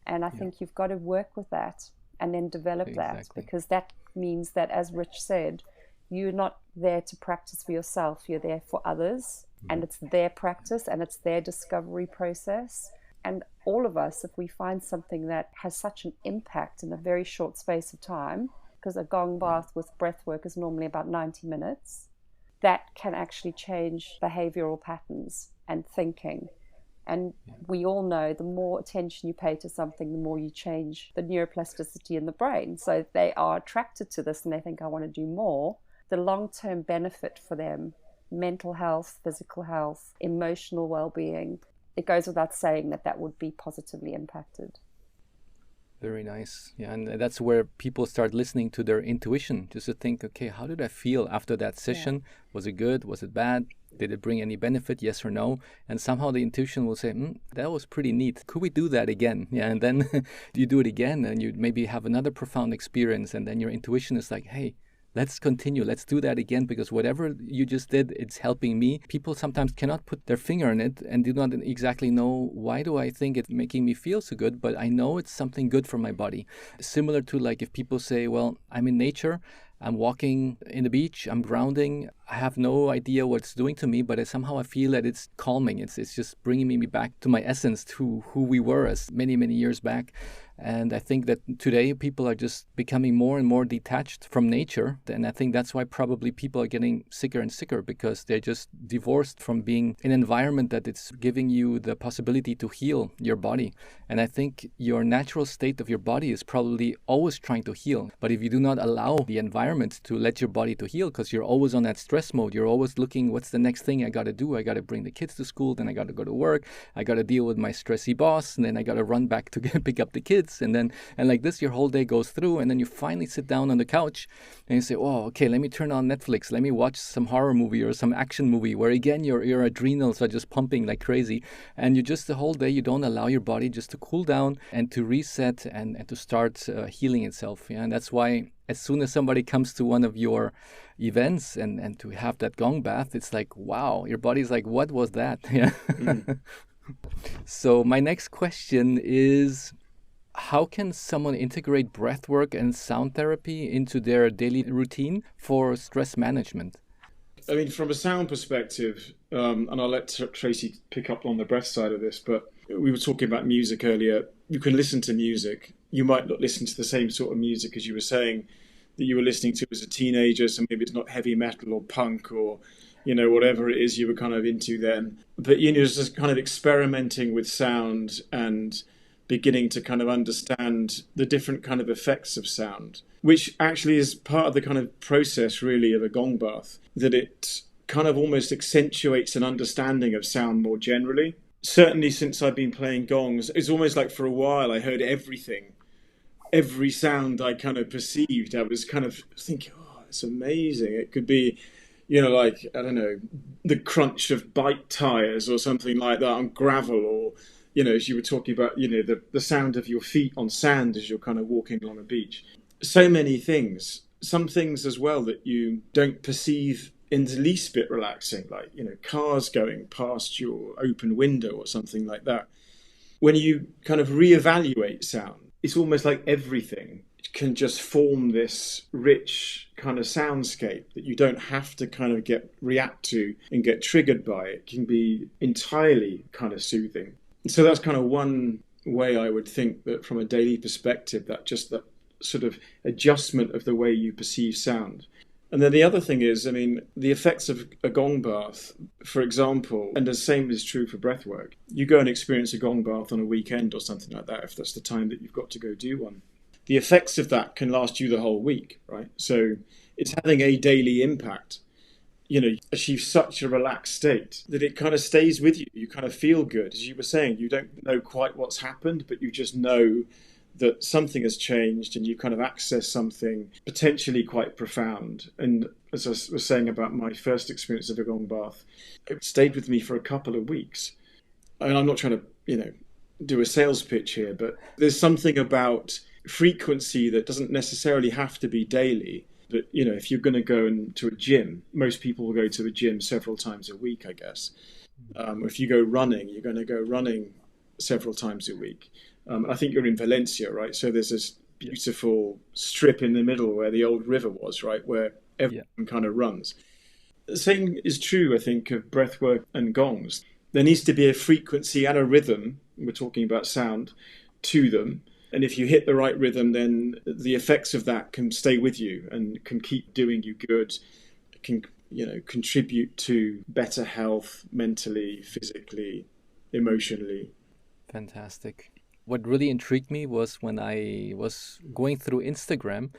And I think you've got to work with that and then develop that, because that means that, as Rich said, you're not there to practice for yourself, you're there for others, and it's their practice and it's their discovery process. And all of us, if we find something that has such an impact in a very short space of time, because a gong bath with breathwork is normally about 90 minutes, that can actually change behavioral patterns and thinking. And we all know the more attention you pay to something, the more you change the neuroplasticity in the brain. So they are attracted to this and they think, I want to do more. The long-term benefit for them, mental health, physical health, emotional well-being, it goes without saying that would be positively impacted. Very nice. Yeah, and that's where people start listening to their intuition, just to think, okay, how did I feel after that session? Yeah. Was it good? Was it bad? Did it bring any benefit? Yes or no? And somehow the intuition will say, that was pretty neat. Could we do that again? Yeah, and then you do it again and you maybe have another profound experience, and then your intuition is like, hey, let's continue. Let's do that again, because whatever you just did, it's helping me. People sometimes cannot put their finger on it and do not exactly know, why do I think it's making me feel so good? But I know it's something good for my body. Similar to like if people say, well, I'm in nature, I'm walking in the beach, I'm grounding, I have no idea what it's doing to me, but somehow I feel that it's calming. It's just bringing me back to my essence, to who we were as many, many years back. And I think that today people are just becoming more and more detached from nature. And I think that's why probably people are getting sicker and sicker, because they're just divorced from being in an environment that it's giving you the possibility to heal your body. And I think your natural state of your body is probably always trying to heal. But if you do not allow the environment to let your body to heal, because you're always on that stress mode, you're always looking, what's the next thing I got to do? I got to bring the kids to school, then I got to go to work, I got to deal with my stressy boss, and then I got to run back to pick up the kids. And like this, your whole day goes through, and then you finally sit down on the couch and you say, oh, okay, let me turn on Netflix. Let me watch some horror movie or some action movie where, again, your adrenals are just pumping like crazy. And you just, the whole day, you don't allow your body just to cool down and to reset and to start healing itself. Yeah? And that's why as soon as somebody comes to one of your events and to have that gong bath, it's like, wow, your body's like, what was that? Yeah. So my next question is, how can someone integrate breathwork and sound therapy into their daily routine for stress management? I mean, from a sound perspective, and I'll let Tracey pick up on the breath side of this, but we were talking about music earlier. You can listen to music. You might not listen to the same sort of music as you were saying that you were listening to as a teenager, so maybe it's not heavy metal or punk or, whatever it is you were kind of into then. But, just kind of experimenting with sound and beginning to kind of understand the different kind of effects of sound, which actually is part of the kind of process really of a gong bath, that it kind of almost accentuates an understanding of sound more generally. Certainly since I've been playing gongs, it's almost like for a while I heard everything. Every sound I kind of perceived, I was kind of thinking, oh, it's amazing. It could be, like, I don't know, the crunch of bike tires or something like that on gravel, or as you were talking about, the sound of your feet on sand as you're kind of walking along a beach. So many things. Some things as well that you don't perceive in the least bit relaxing, like, cars going past your open window or something like that. When you kind of reevaluate sound, it's almost like everything can just form this rich kind of soundscape that you don't have to kind of react to and get triggered by. It can be entirely kind of soothing. So that's kind of one way I would think that from a daily perspective, that sort of adjustment of the way you perceive sound. And then the other thing is, I mean, the effects of a gong bath, for example, and the same is true for breathwork. You go and experience a gong bath on a weekend or something like that, if that's the time that you've got to go do one. The effects of that can last you the whole week, right? So it's having a daily impact. Achieve such a relaxed state that it kind of stays with you. You kind of feel good. As you were saying, you don't know quite what's happened, but you just know that something has changed and you kind of access something potentially quite profound. And as I was saying about my first experience of a gong bath, it stayed with me for a couple of weeks. And I'm not trying to, do a sales pitch here, but there's something about frequency that doesn't necessarily have to be daily. But, if you're going to go into a gym, most people will go to a gym several times a week, I guess. If you go running, you're going to go running several times a week. I think you're in Valencia, right? So there's this beautiful strip in the middle where the old river was, right? Where everyone kind of runs. The same is true, I think, of breathwork and gongs. There needs to be a frequency and a rhythm, we're talking about sound, to them. And if you hit the right rhythm, then the effects of that can stay with you and can keep doing you good, can, contribute to better health mentally, physically, emotionally. Fantastic. What really intrigued me was when I was going through Instagram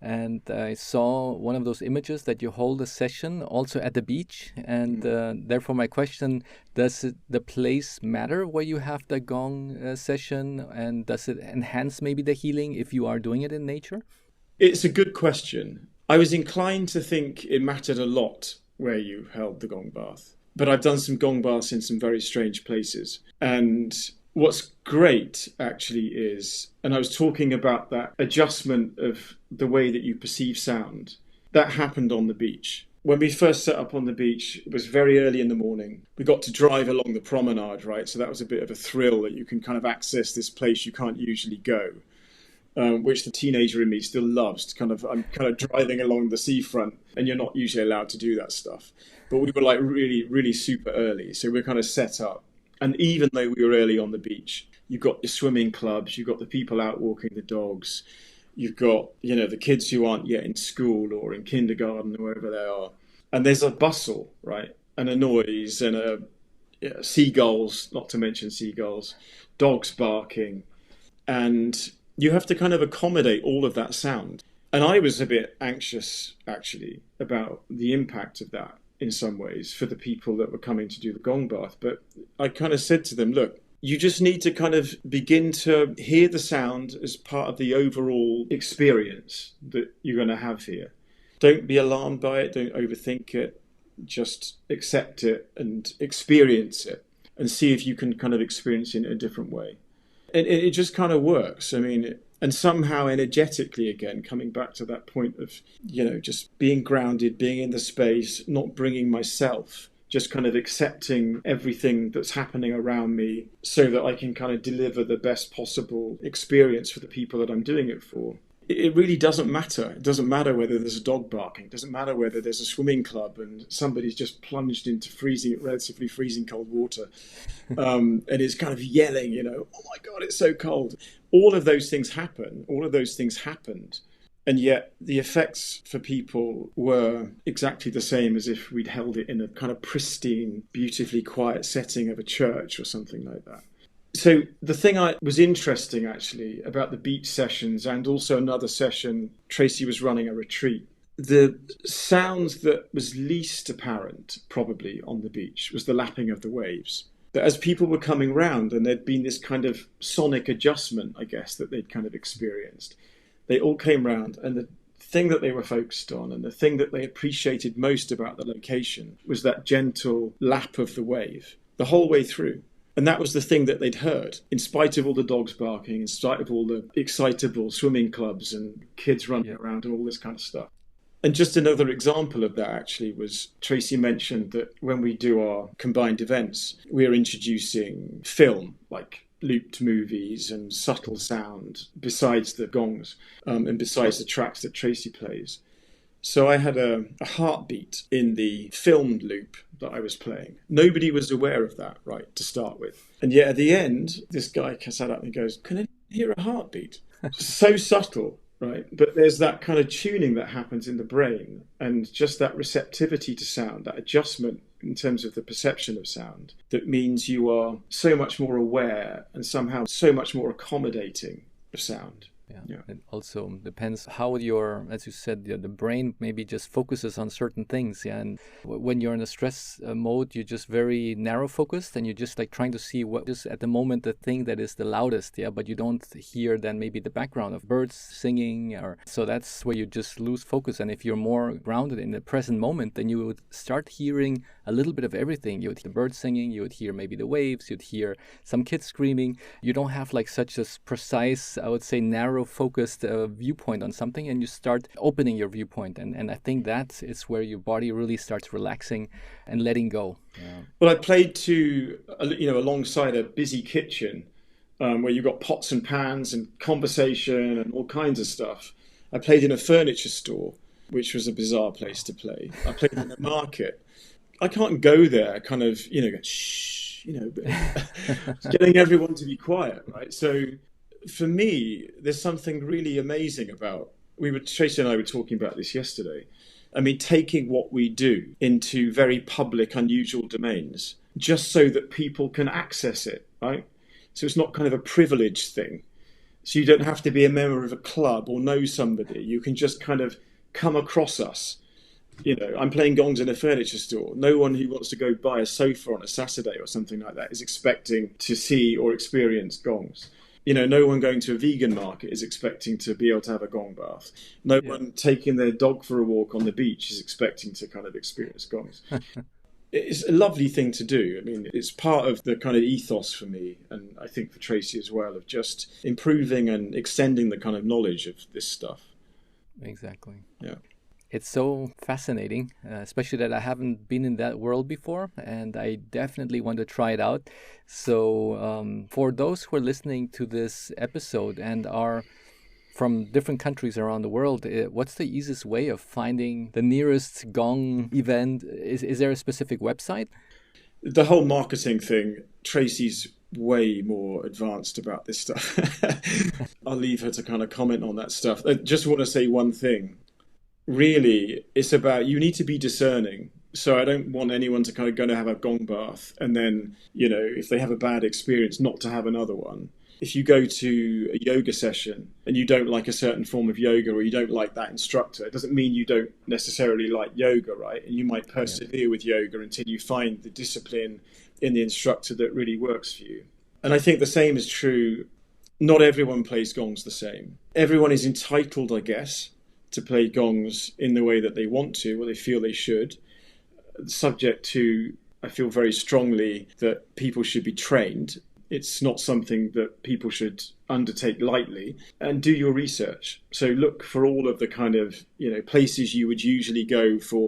and I saw one of those images that you hold a session also at the beach. And therefore my question, does the place matter where you have the gong session, and does it enhance maybe the healing if you are doing it in nature? It's a good question. I was inclined to think it mattered a lot where you held the gong bath, but I've done some gong baths in some very strange places. And what's great actually is, and I was talking about that adjustment of the way that you perceive sound, that happened on the beach. When we first set up on the beach, it was very early in the morning. We got to drive along the promenade, right? So that was a bit of a thrill that you can kind of access this place you can't usually go, which the teenager in me still loves. I'm kind of driving along the seafront, and you're not usually allowed to do that stuff. But we were like really, really super early. So we're kind of set up. And even though we were early on the beach, You've got your swimming clubs, you've got the people out walking the dogs, you've got, the kids who aren't yet in school or in kindergarten or wherever they are. And there's a bustle, right? And a noise and seagulls, not to mention seagulls, dogs barking. And you have to kind of accommodate all of that sound. And I was a bit anxious, actually, about the impact of that in some ways for the people that were coming to do the gong bath. But I kind of said to them, look, you just need to kind of begin to hear the sound as part of the overall experience that you're going to have here. Don't be alarmed by it. Don't overthink it. Just accept it and experience it and see if you can kind of experience it in a different way. And it just kind of works. I mean, and somehow energetically, again, coming back to that point of, just being grounded, being in the space, not bringing myself, just kind of accepting everything that's happening around me so that I can kind of deliver the best possible experience for the people that I'm doing it for. It really doesn't matter. It doesn't matter whether there's a dog barking. It doesn't matter whether there's a swimming club and somebody's just plunged into relatively freezing cold water. And it's kind of yelling, oh my God, it's so cold. All of those things happen. All of those things happened. And yet the effects for people were exactly the same as if we'd held it in a kind of pristine, beautifully quiet setting of a church or something like that. So the thing was interesting, actually, about the beach sessions and also another session, Tracey was running a retreat. The sounds that was least apparent, probably, on the beach was the lapping of the waves. But as people were coming round and there'd been this kind of sonic adjustment, I guess, that they'd kind of experienced, they all came round, and the thing that they were focused on and the thing that they appreciated most about the location was that gentle lap of the wave the whole way through. And that was the thing that they'd heard, in spite of all the dogs barking, in spite of all the excitable swimming clubs and kids running around and all this kind of stuff. And just another example of that, actually, was Tracey mentioned that when we do our combined events, we're introducing film, like looped movies and subtle sound, besides the gongs and besides the tracks that Tracey plays. So I had a heartbeat in the filmed loop that I was playing. Nobody was aware of that, right, to start with. And yet at the end, this guy sat up and goes, "Can I hear a heartbeat?" So subtle, right? But there's that kind of tuning that happens in the brain and just that receptivity to sound, that adjustment in terms of the perception of sound, that means you are so much more aware and somehow so much more accommodating of sound. Yeah. It also depends how as you said, the brain maybe just focuses on certain things. Yeah. And when you're in a stress mode, you're just very narrow focused and you're just like trying to see what is at the moment the thing that is the loudest. Yeah. But you don't hear then maybe the background of birds singing so that's where you just lose focus. And if you're more grounded in the present moment, then you would start hearing a little bit of everything. You would hear the birds singing, you would hear maybe the waves, you'd hear some kids screaming. You don't have like such a precise, I would say, narrow focused viewpoint on something, and you start opening your viewpoint, and I think that is where your body really starts relaxing and letting go. Well, I played alongside a busy kitchen where you've got pots and pans and conversation and all kinds of stuff. I played in a furniture store, which was a bizarre place to play. I played in a market. I can't go there kind of, go, shh, getting everyone to be quiet, right? So for me, there's something really amazing about, Tracey and I were talking about this yesterday. I mean, taking what we do into very public, unusual domains, just so that people can access it, right? So it's not kind of a privileged thing. So you don't have to be a member of a club or know somebody. You can just kind of come across us. I'm playing gongs in a furniture store. No one who wants to go buy a sofa on a Saturday or something like that is expecting to see or experience gongs. No one going to a vegan market is expecting to be able to have a gong bath. No one taking their dog for a walk on the beach is expecting to kind of experience gongs. It's a lovely thing to do. I mean, it's part of the kind of ethos for me, and I think for Tracey as well, of just improving and extending the kind of knowledge of this stuff. Exactly. Yeah. It's so fascinating, especially that I haven't been in that world before, and I definitely want to try it out. So for those who are listening to this episode and are from different countries around the world, what's the easiest way of finding the nearest Gong event? Is there a specific website? The whole marketing thing, Tracey's way more advanced about this stuff. I'll leave her to kind of comment on that stuff. I just want to say one thing. Really, it's about, you need to be discerning. So I don't want anyone to kind of go to have a gong bath and then, if they have a bad experience, not to have another one. If you go to a yoga session and you don't like a certain form of yoga, or you don't like that instructor, it doesn't mean you don't necessarily like yoga, right? And you might persevere with yoga until you find the discipline in the instructor that really works for you. And I think the same is true. Not everyone plays gongs the same. Everyone is entitled, I guess, to play gongs in the way that they want to, or they feel they should, subject to, I feel very strongly that people should be trained. It's not something that people should undertake lightly, and do your research. So look for all of the kind of, places you would usually go for,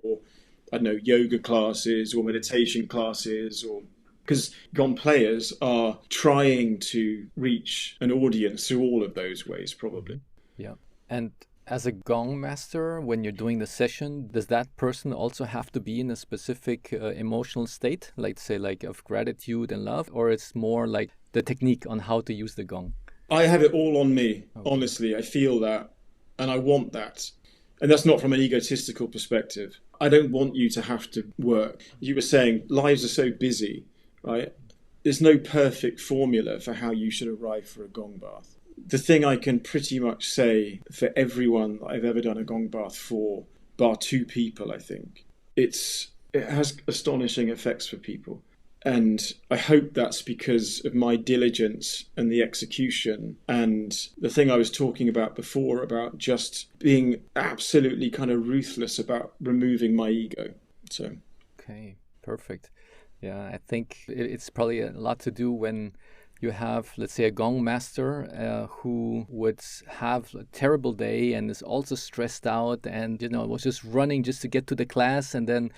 I don't know, yoga classes or meditation classes, or because gong players are trying to reach an audience through all of those ways, probably. Yeah. And as a gong master, when you're doing the session, does that person also have to be in a specific emotional state, like say like of gratitude and love, or it's more like the technique on how to use the gong? I have it all on me, honestly. I feel that, and I want that. And that's not from an egotistical perspective. I don't want you to have to work. You were saying lives are so busy, right? There's no perfect formula for how you should arrive for a gong bath. The thing I can pretty much say for everyone that I've ever done a gong bath for, bar 2 people, I think, it has astonishing effects for people. And I hope that's because of my diligence and the execution, and the thing I was talking about before about just being absolutely kind of ruthless about removing my ego. So, okay, perfect. Yeah, I think it's probably a lot to do when you have, let's say, a gong master who would have a terrible day and is also stressed out and, was just running just to get to the class, and then,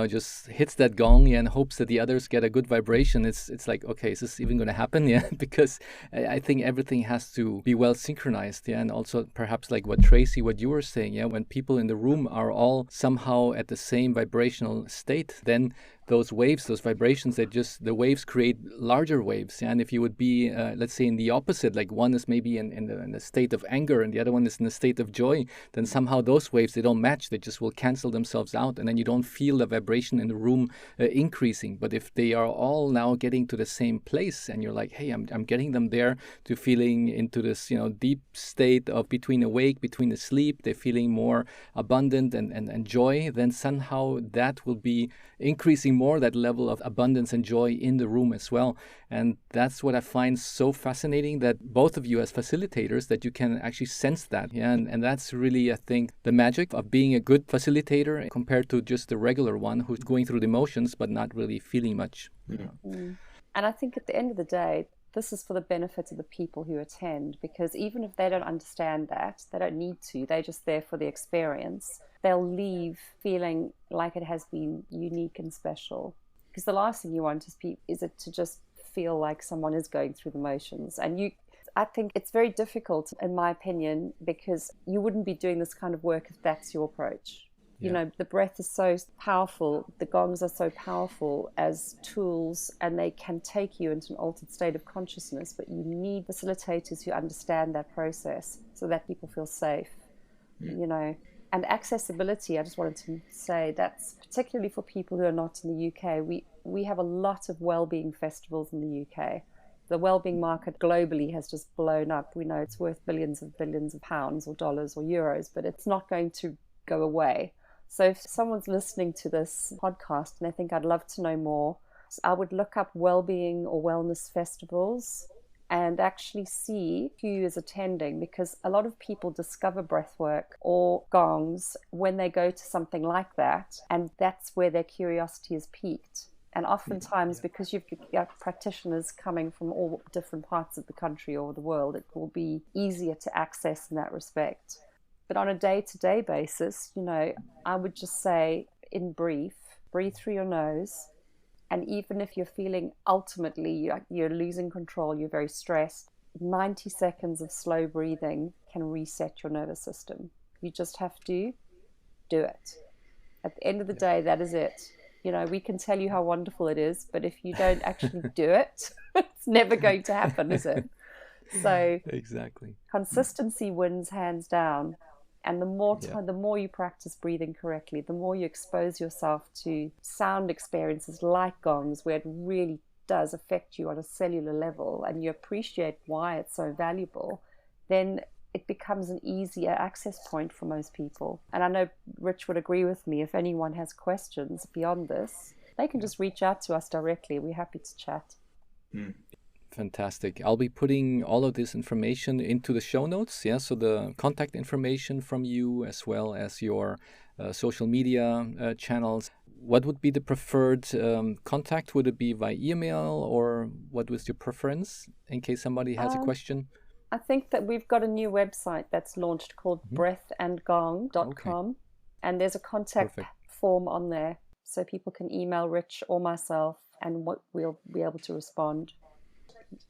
just hits that gong and hopes that the others get a good vibration. It's like, okay, is this even going to happen? Yeah, because I think everything has to be well synchronized. Yeah, and also perhaps like what Tracey, what you were saying, yeah, when people in the room are all somehow at the same vibrational state, then those waves, those vibrations, the waves create larger waves. Yeah? And if you would be, let's say, in the opposite, like one is maybe in a state of anger and the other one is in a state of joy, then somehow those waves, they don't match. They just will cancel themselves out. And then you don't feel the vibration in the room increasing. But if they are all now getting to the same place and you're like, hey, I'm getting them there to feeling into this, deep state of between awake, between asleep, they're feeling more abundant and joy, then somehow that will be increasing more that level of abundance and joy in the room as well. And that's what I find so fascinating, that both of you as facilitators, that you can actually sense that. Yeah, and that's really, I think, the magic of being a good facilitator compared to just the regular one who's going through the motions but not really feeling much. Yeah. And I think at the end of the day, this is for the benefit of the people who attend, because even if they don't understand that, they don't need to, they're just there for the experience, they'll leave feeling like it has been unique and special. Because the last thing you want is it to just feel like someone is going through the motions. And I think it's very difficult, in my opinion, because you wouldn't be doing this kind of work if that's your approach. Yeah. The breath is so powerful, the gongs are so powerful as tools, and they can take you into an altered state of consciousness, but you need facilitators who understand that process so that people feel safe, And accessibility, I just wanted to say, that's particularly for people who are not in the UK. We have a lot of wellbeing festivals in the UK. The wellbeing market globally has just blown up. We know it's worth billions of pounds or dollars or euros, but it's not going to go away. So if someone's listening to this podcast and they think, I'd love to know more, I would look up wellbeing or wellness festivals and actually see who is attending, because a lot of people discover breathwork or gongs when they go to something like that, and that's where their curiosity is piqued. And oftentimes, because you've got practitioners coming from all different parts of the country or the world, it will be easier to access in that respect. But on a day-to-day basis, I would just say, in brief, breathe through your nose. And even if you're feeling ultimately you're losing control, you're very stressed, 90 seconds of slow breathing can reset your nervous system. You just have to do it. At the end of the day, that is it. You know, we can tell you how wonderful it is, but if you don't actually do it, it's never going to happen, is it? So Exactly. consistency wins hands down. And the more Yeah. time, the more you practice breathing correctly, the more you expose yourself to sound experiences like gongs, where it really does affect you on a cellular level and you appreciate why it's so valuable, then it becomes an easier access point for most people. And I know Rich would agree with me. If anyone has questions beyond this, they can just reach out to us directly. We're happy to chat. Fantastic. I'll be putting all of this information into the show notes. Yeah, so the contact information from you as well as your social media channels. What would be the preferred contact? Would it be by email, or what was your preference in case somebody has a question? I think that we've got a new website that's launched called breathandgong.com. Okay. And there's a contact form on there, so people can email Rich or myself, and we'll be able to respond.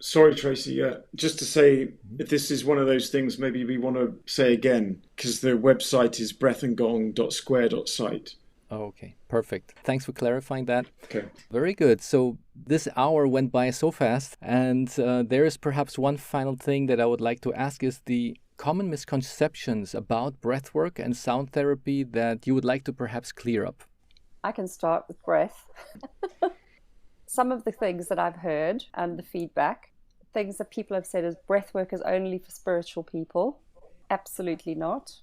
Sorry, Tracey. Yeah, just to say, if this is one of those things, maybe we want to say again, because the website is breathandgong.square.site. Oh, okay, perfect. Thanks for clarifying that. Okay. Very good. So this hour went by so fast, and there is perhaps one final thing that I would like to ask is the common misconceptions about breathwork and sound therapy that you would like to perhaps clear up. I can start with breath. Some of the things that I've heard and the feedback, things that people have said is breathwork is only for spiritual people. Absolutely not.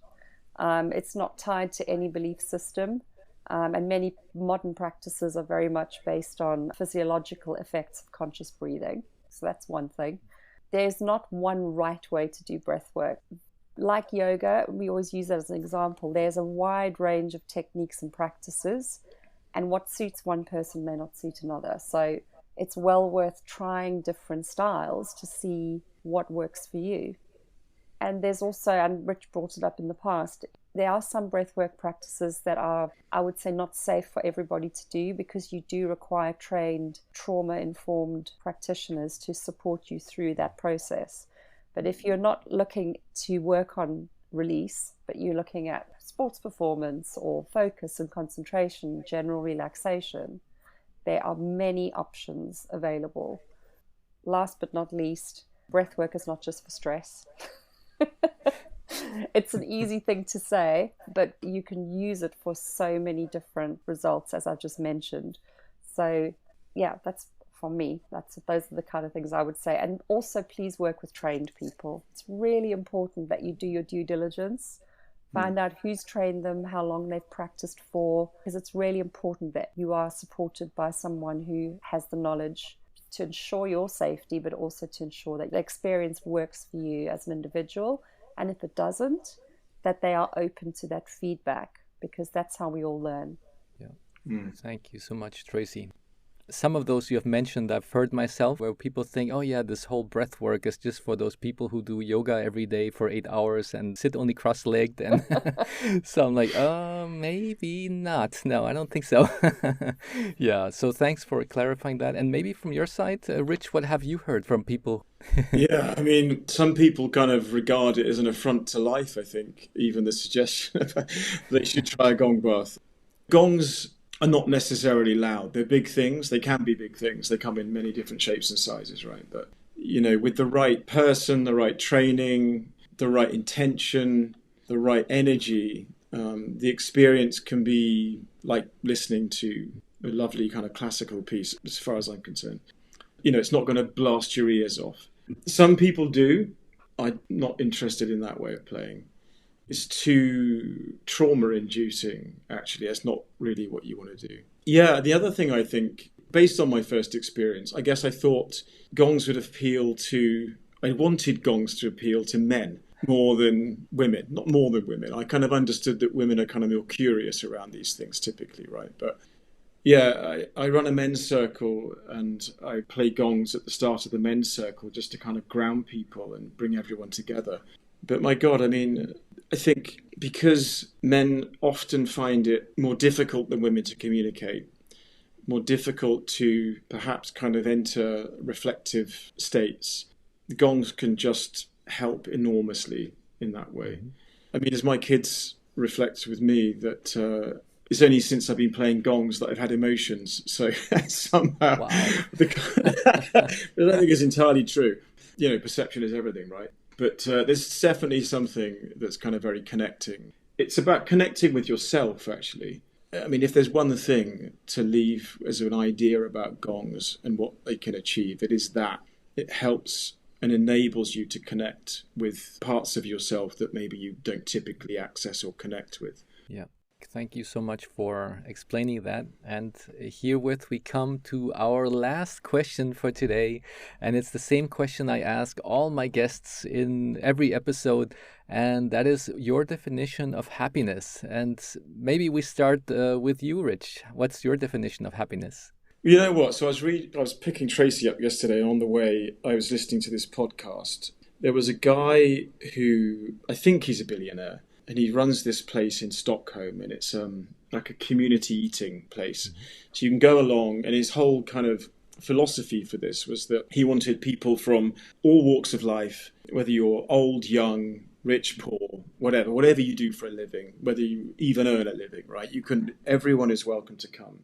It's not tied to any belief system. And many modern practices are very much based on physiological effects of conscious breathing. So that's one thing. There's not one right way to do breath work. Like yoga, we always use that as an example. There's a wide range of techniques and practices, and what suits one person may not suit another. So it's well worth trying different styles to see what works for you. And there's also, and Rich brought it up in the past, there are some breathwork practices that are, I would say, not safe for everybody to do, because you do require trained, trauma-informed practitioners to support you through that process. But if you're not looking to work on release, but you're looking at sports performance or focus and concentration, general relaxation, there are many options available. Last but not least, breathwork is not just for stress. It's an easy thing to say, but you can use it for so many different results, as I just mentioned. So yeah, that's for me. Those are the kind of things I would say. And also, please work with trained people. It's really important that you do your due diligence, find out who's trained them, how long they've practiced for, because it's really important that you are supported by someone who has the knowledge to ensure your safety, but also to ensure that the experience works for you as an individual. And if it doesn't, that they are open to that feedback, because that's how we all learn. Yeah. Thank you so much, Tracey. Some of those you have mentioned, I've heard myself, where people think, oh yeah, this whole breath work is just for those people who do yoga every day for 8 hours and sit only cross-legged. And so I'm like, maybe not. No, I don't think so. Yeah, so thanks for clarifying that. And maybe from your side, Rich, what have you heard from people? Yeah, I mean, some people kind of regard it as an affront to life, I think, even the suggestion they should try a gong bath. Gongs are not necessarily loud. They're big things. They can be big things. They come in many different shapes and sizes, right? But, you know, with the right person, the right training, the right intention, the right energy, the experience can be like listening to a lovely kind of classical piece, as far as I'm concerned. You know, it's not going to blast your ears off. Some people do. I'm not interested in that way of playing. It's too trauma-inducing, actually. That's not really what you want to do. Yeah, the other thing I think, based on my first experience, I guess I thought gongs would appeal to... I wanted gongs to appeal to men more than women. Not more than women. I kind of understood that women are kind of more curious around these things typically, right? But yeah, I run a men's circle and I play gongs at the start of the men's circle just to kind of ground people and bring everyone together. But my God, I mean, I think because men often find it more difficult than women to communicate, more difficult to perhaps kind of enter reflective states, the gongs can just help enormously in that way. I mean, as my kids reflect with me that It's only since I've been playing gongs that I've had emotions. So somehow, Wow. I don't think it's entirely true. Perception is everything, right? But there's definitely something that's kind of very connecting. It's about connecting with yourself, actually. I mean, if there's one thing to leave as an idea about gongs and what they can achieve, it is that it helps and enables you to connect with parts of yourself that maybe you don't typically access or connect with. Yeah. Thank you so much for explaining that. And herewith we come to our last question for today. And it's the same question I ask all my guests in every episode. And that is your definition of happiness. And maybe we start with you, Rich. What's your definition of happiness? You know what? So I was picking Tracey up yesterday, and on the way I was listening to this podcast. There was a guy who, I think he's a billionaire, and he runs this place in Stockholm, and it's like a community eating place. Mm-hmm. So you can go along, and his whole kind of philosophy for this was that he wanted people from all walks of life, whether you're old, young, rich, poor, whatever you do for a living, whether you even earn a living, right? Everyone is welcome to come,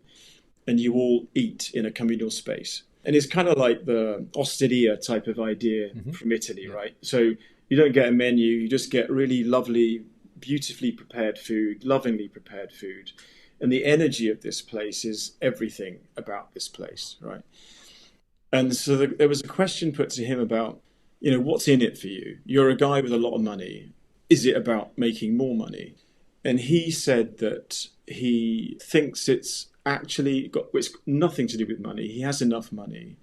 and you all eat in a communal space. And it's kind of like the osteria type of idea from Italy, right? So you don't get a menu, you just get really lovely, beautifully prepared food, lovingly prepared food. And the energy of this place is everything about this place, right? And so there was a question put to him about, what's in it for you? You're a guy with a lot of money. Is it about making more money? And he said that he thinks it's nothing to do with money. He has enough money.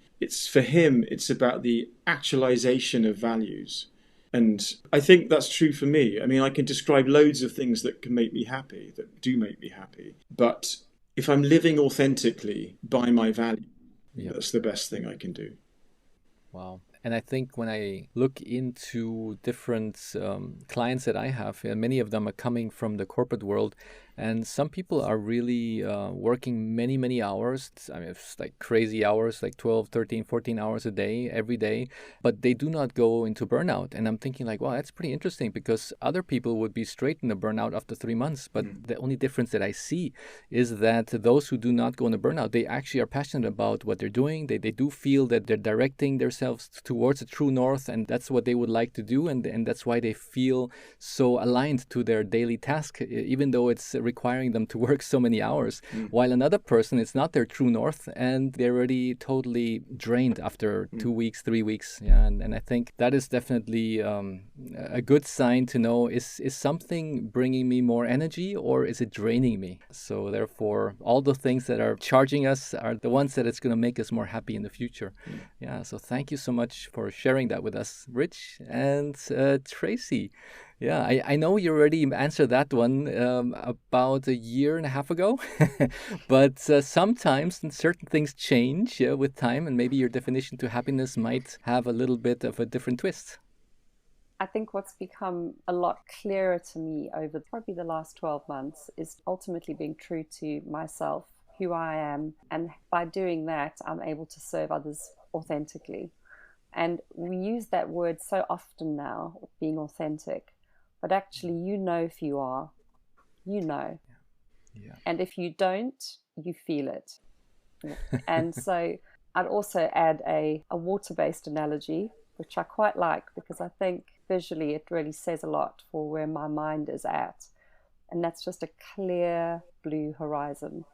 For him, it's about the actualization of values. And I think that's true for me. I mean, I can describe loads of things that can make me happy, that do make me happy. But if I'm living authentically by my value, that's the best thing I can do. Wow. And I think when I look into different clients that I have, many of them are coming from the corporate world. And some people are really working many, many hours. I mean, it's like crazy hours, like 12, 13, 14 hours a day, every day. But they do not go into burnout. And I'm thinking like, wow, that's pretty interesting, because other people would be straight in a burnout after 3 months. But the only difference that I see is that those who do not go into burnout, they actually are passionate about what they're doing. They do feel that they're directing themselves towards a true north, and that's what they would like to do. And that's why they feel so aligned to their daily task, even though it's requiring them to work so many hours, while another person, it's not their true north, and they're already totally drained after 2 weeks, 3 weeks. Yeah, and I think that is definitely a good sign to know, is something bringing me more energy or is it draining me? So therefore, all the things that are charging us are the ones that it's going to make us more happy in the future. Yeah, so thank you so much for sharing that with us, Rich. And Tracey, yeah, I know you already answered that one about a year and a half ago, but sometimes certain things change with time, and maybe your definition to happiness might have a little bit of a different twist. I think what's become a lot clearer to me over probably the last 12 months is ultimately being true to myself, who I am, and by doing that, I'm able to serve others authentically. And we use that word so often now, being authentic. But actually, if you are, Yeah. And if you don't, you feel it. And so I'd also add a water-based analogy, which I quite like, because I think visually it really says a lot for where my mind is at. And that's just a clear blue horizon.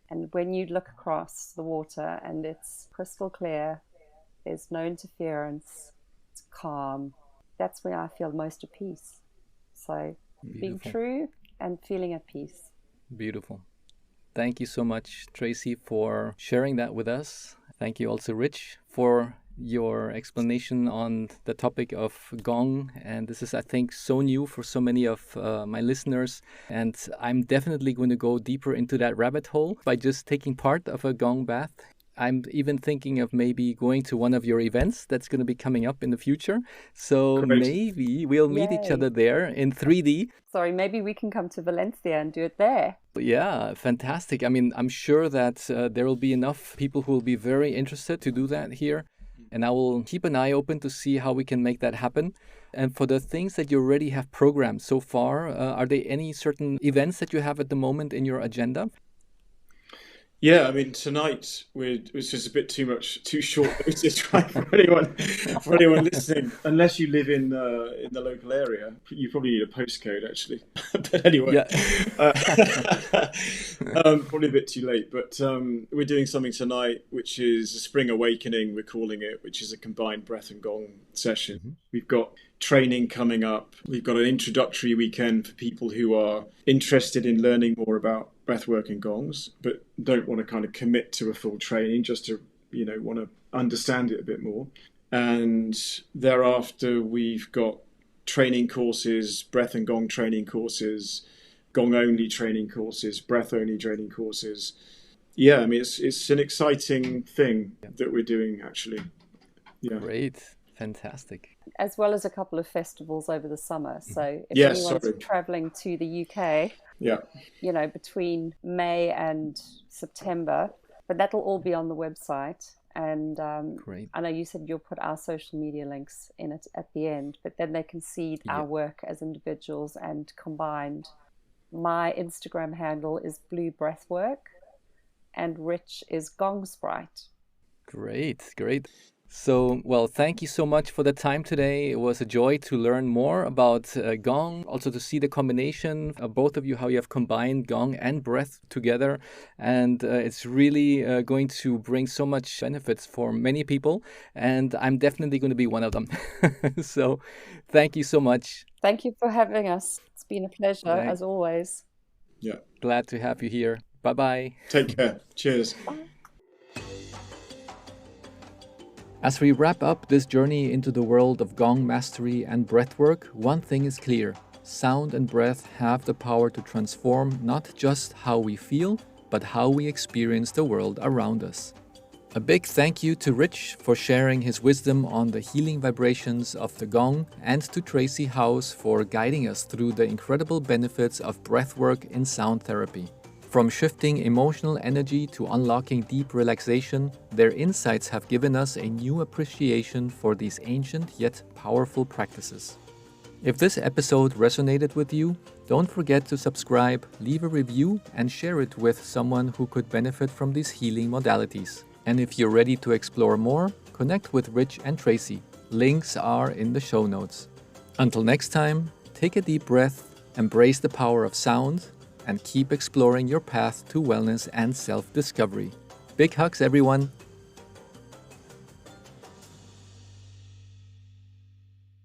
And when you look across the water and it's crystal clear, there's no interference, it's calm, that's when I feel most at peace. So being true and feeling at peace. Beautiful. Thank you so much, Tracey, for sharing that with us. Thank you also, Rich, for your explanation on the topic of Gong. And this is, I think, so new for so many of my listeners. And I'm definitely going to go deeper into that rabbit hole by just taking part of a Gong bath. I'm even thinking of maybe going to one of your events that's going to be coming up in the future. So Great. Maybe we'll meet each other there in 3D. Sorry, maybe we can come to Valencia and do it there. Yeah, fantastic. I mean, I'm sure that there will be enough people who will be very interested to do that here. And I will keep an eye open to see how we can make that happen. And for the things that you already have programmed so far, are there any certain events that you have at the moment in your agenda? Yeah, I mean tonight was just a bit too short notice, right, for anyone listening. Unless you live in the local area, you probably need a postcode actually. But anyway, Yeah. probably a bit too late. But we're doing something tonight, which is a Spring Awakening. We're calling it, which is a combined breath and gong session. Mhm. We've got training coming up. We've got an introductory weekend for people who are interested in learning more about breathwork and gongs, but don't want to kind of commit to a full training, just to, want to understand it a bit more. And thereafter, we've got training courses, breath and gong training courses, gong only training courses, breath only training courses. Yeah, I mean, it's an exciting thing that we're doing, actually. Yeah. Great. Fantastic. As well as a couple of festivals over the summer. So if Yes, anyone's sorry. traveling to the UK, Yeah. between May and September, but that'll all be on the website. And Great. I know you said you'll put our social media links in it at the end, but then they can see our work as individuals and combined. My Instagram handle is Blue Breathwork and Rich is Gong Sprite. Great. So, well, thank you so much for the time today. It was a joy to learn more about Gong, also to see the combination of both of you, how you have combined Gong and breath together. And it's really going to bring so much benefits for many people. And I'm definitely going to be one of them. So thank you so much. Thank you for having us. It's been a pleasure, as always. Yeah. Glad to have you here. Bye-bye. Take care. Cheers. Bye. As we wrap up this journey into the world of Gong mastery and breathwork, one thing is clear. Sound and breath have the power to transform not just how we feel, but how we experience the world around us. A big thank you to Rich for sharing his wisdom on the healing vibrations of the Gong, and to Tracey Howes for guiding us through the incredible benefits of breathwork in sound therapy. From shifting emotional energy to unlocking deep relaxation, their insights have given us a new appreciation for these ancient yet powerful practices. If this episode resonated with you, don't forget to subscribe, leave a review, and share it with someone who could benefit from these healing modalities. And if you're ready to explore more, connect with Rich and Tracey. Links are in the show notes. Until next time, take a deep breath, embrace the power of sound, and keep exploring your path to wellness and self-discovery. Big hugs, everyone.